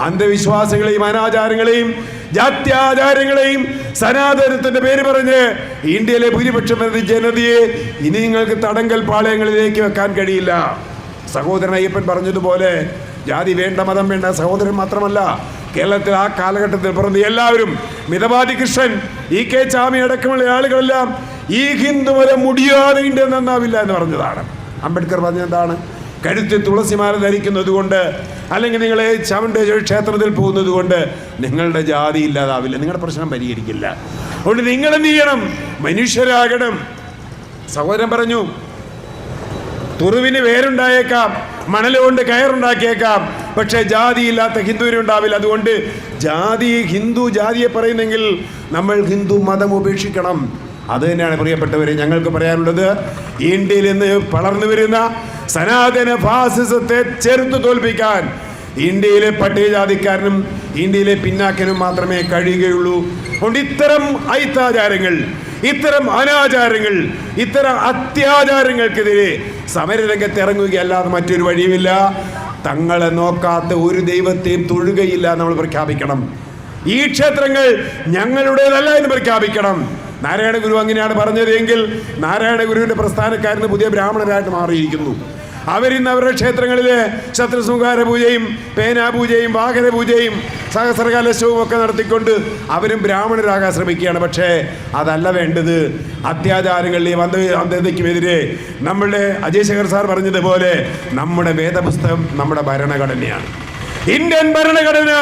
അന്ധവിശ്വാസങ്ങളെയും അനാചാരങ്ങളെയും ജാത്യാചാരങ്ങളെയും സനാതനത്തിന്റെ പേര് പറഞ്ഞ് ഇന്ത്യയിലെ ഭൂരിപക്ഷം ജനതയെ ഇനി നിങ്ങൾക്ക് തടങ്കൽ പാളയങ്ങളിലേക്ക് വെക്കാൻ കഴിയില്ല. സഹോദരൻ അയ്യപ്പൻ പറഞ്ഞതുപോലെ ജാതി വേണ്ട, മതം വേണ്ട. സഹോദരൻ മാത്രമല്ല, കേരളത്തിൽ ആ കാലഘട്ടത്തിൽ പിറന്ന എല്ലാവരും, മിതവാദി കൃഷ്ണൻ, E.K. ചാമി അടക്കമുള്ള ആളുകളെല്ലാം ഈ ഹിന്ദുമതം മുടിയാതെ ഇന്ത്യ നന്നാവില്ല എന്ന് പറഞ്ഞതാണ്. അംബേദ്കർ പറഞ്ഞെന്താണ്? കഴുത്തിൽ തുളസിമാല ധരിക്കുന്നത് കൊണ്ട്, അല്ലെങ്കിൽ നിങ്ങൾ ചാമുണ്ഡേശ്വരി ക്ഷേത്രത്തിൽ പോകുന്നത് കൊണ്ട് നിങ്ങളുടെ ജാതി ഇല്ലാതാവില്ല, നിങ്ങളുടെ പ്രശ്നം പരിഹരിക്കില്ല. അതുകൊണ്ട് നിങ്ങൾ എന്ത് ചെയ്യണം? മനുഷ്യരാകണം. സഹോദരൻ പറഞ്ഞു, തുറുവിന് വേരുണ്ടായേക്കാം, മണൽ കൊണ്ട് കയറുണ്ടാക്കിയേക്കാം, പക്ഷേ ജാതിയില്ലാത്ത ഹിന്ദുവിനുണ്ടാവില്ല. അതുകൊണ്ട് ഹിന്ദു ജാതിയെ പറയുന്നെങ്കിൽ നമ്മൾ ഹിന്ദു മതം ഉപേക്ഷിക്കണം. അത് തന്നെയാണ് പ്രിയപ്പെട്ടവരെ ഞങ്ങൾക്ക് പറയാനുള്ളത്. ഇന്ത്യയിൽ നിന്ന് വളർന്നു വരുന്ന സനാതന ഫാസിസത്തെ ചെറുത്തു തോൽപ്പിക്കാൻ ഇന്ത്യയിലെ പട്ടികജാതിക്കാരനും ഇന്ത്യയിലെ പിന്നാക്കനും മാത്രമേ കഴിയുകയുള്ളൂ. അതുകൊണ്ട് ഇത്തരം ഐത്താചാരങ്ങൾ, ഇത്തരം അനാചാരങ്ങൾ, ഇത്തരം അത്യാചാരങ്ങൾക്കെതിരെ സമരരംഗത്ത് ഇറങ്ങുകയല്ലാതെ മറ്റൊരു വഴിയുമില്ല. തങ്ങളെ നോക്കാത്ത ഒരു ദൈവത്തെയും തൊഴുകയില്ല നമ്മൾ പ്രഖ്യാപിക്കണം. ഈ ക്ഷേത്രങ്ങൾ ഞങ്ങളുടേതല്ല എന്ന് പ്രഖ്യാപിക്കണം. നാരായണ ഗുരു അങ്ങനെയാണ് പറഞ്ഞത് എങ്കിൽ നാരായണ ഗുരുവിൻ്റെ പ്രസ്ഥാനക്കാരന് പുതിയ ബ്രാഹ്മണരായിട്ട് മാറിയിരിക്കുന്നു. അവരിന്ന് അവരുടെ ക്ഷേത്രങ്ങളിലെ ശത്രുസംഹാര പൂജയും പേനാപൂജയും വാഹനപൂജയും സഹസ്രകലശവും ഒക്കെ നടത്തിക്കൊണ്ട് അവരും ബ്രാഹ്മണരാകാൻ ശ്രമിക്കുകയാണ്. പക്ഷേ അതല്ല വേണ്ടത്. അത്യാചാരങ്ങളിലെയും അന്ധതയ്ക്കുമെതിരെ നമ്മളുടെ അജയ് ശേഖർ സാർ പറഞ്ഞതുപോലെ നമ്മുടെ വേദപുസ്തകം നമ്മുടെ ഭരണഘടനയാണ്. ഇന്ത്യൻ ഭരണഘടന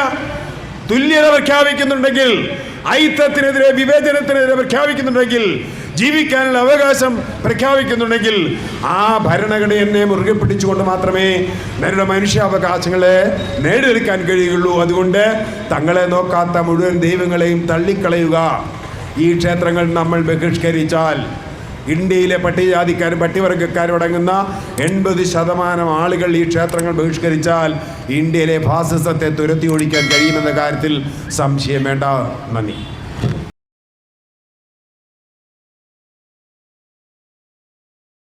തുല്യത പ്രഖ്യാപിക്കുന്നുണ്ടെങ്കിൽ, ഐത്തത്തിനെതിരെ വിവേചനത്തിനെതിരെ പ്രഖ്യാപിക്കുന്നുണ്ടെങ്കിൽ, ജീവിക്കാനുള്ള അവകാശം പ്രഖ്യാപിക്കുന്നുണ്ടെങ്കിൽ ആ ഭരണഘടനയെ മുറുകെ പിടിച്ചുകൊണ്ട് മാത്രമേ അവരുടെ മനുഷ്യാവകാശങ്ങളെ നേടിയെടുക്കാൻ കഴിയുകയുള്ളൂ. അതുകൊണ്ട് തങ്ങളെ നോക്കാത്ത മുഴുവൻ ദൈവങ്ങളെയും തള്ളിക്കളയുക. ഈ ക്ഷേത്രങ്ങൾ നമ്മൾ ബഹിഷ്കരിച്ചാൽ ഇന്ത്യയിലെ പട്ടികജാതിക്കാരും പട്ടികവർഗക്കാരും അടങ്ങുന്ന 80% ആളുകൾ ഈ ക്ഷേത്രങ്ങൾ ബഹിഷ്കരിച്ചാൽ ഇന്ത്യയിലെ ഫാസിസത്തെ തുരത്തി ഓടിക്കാൻ കഴിയുമെന്ന കാര്യത്തിൽ സംശയം വേണ്ട. നന്ദി.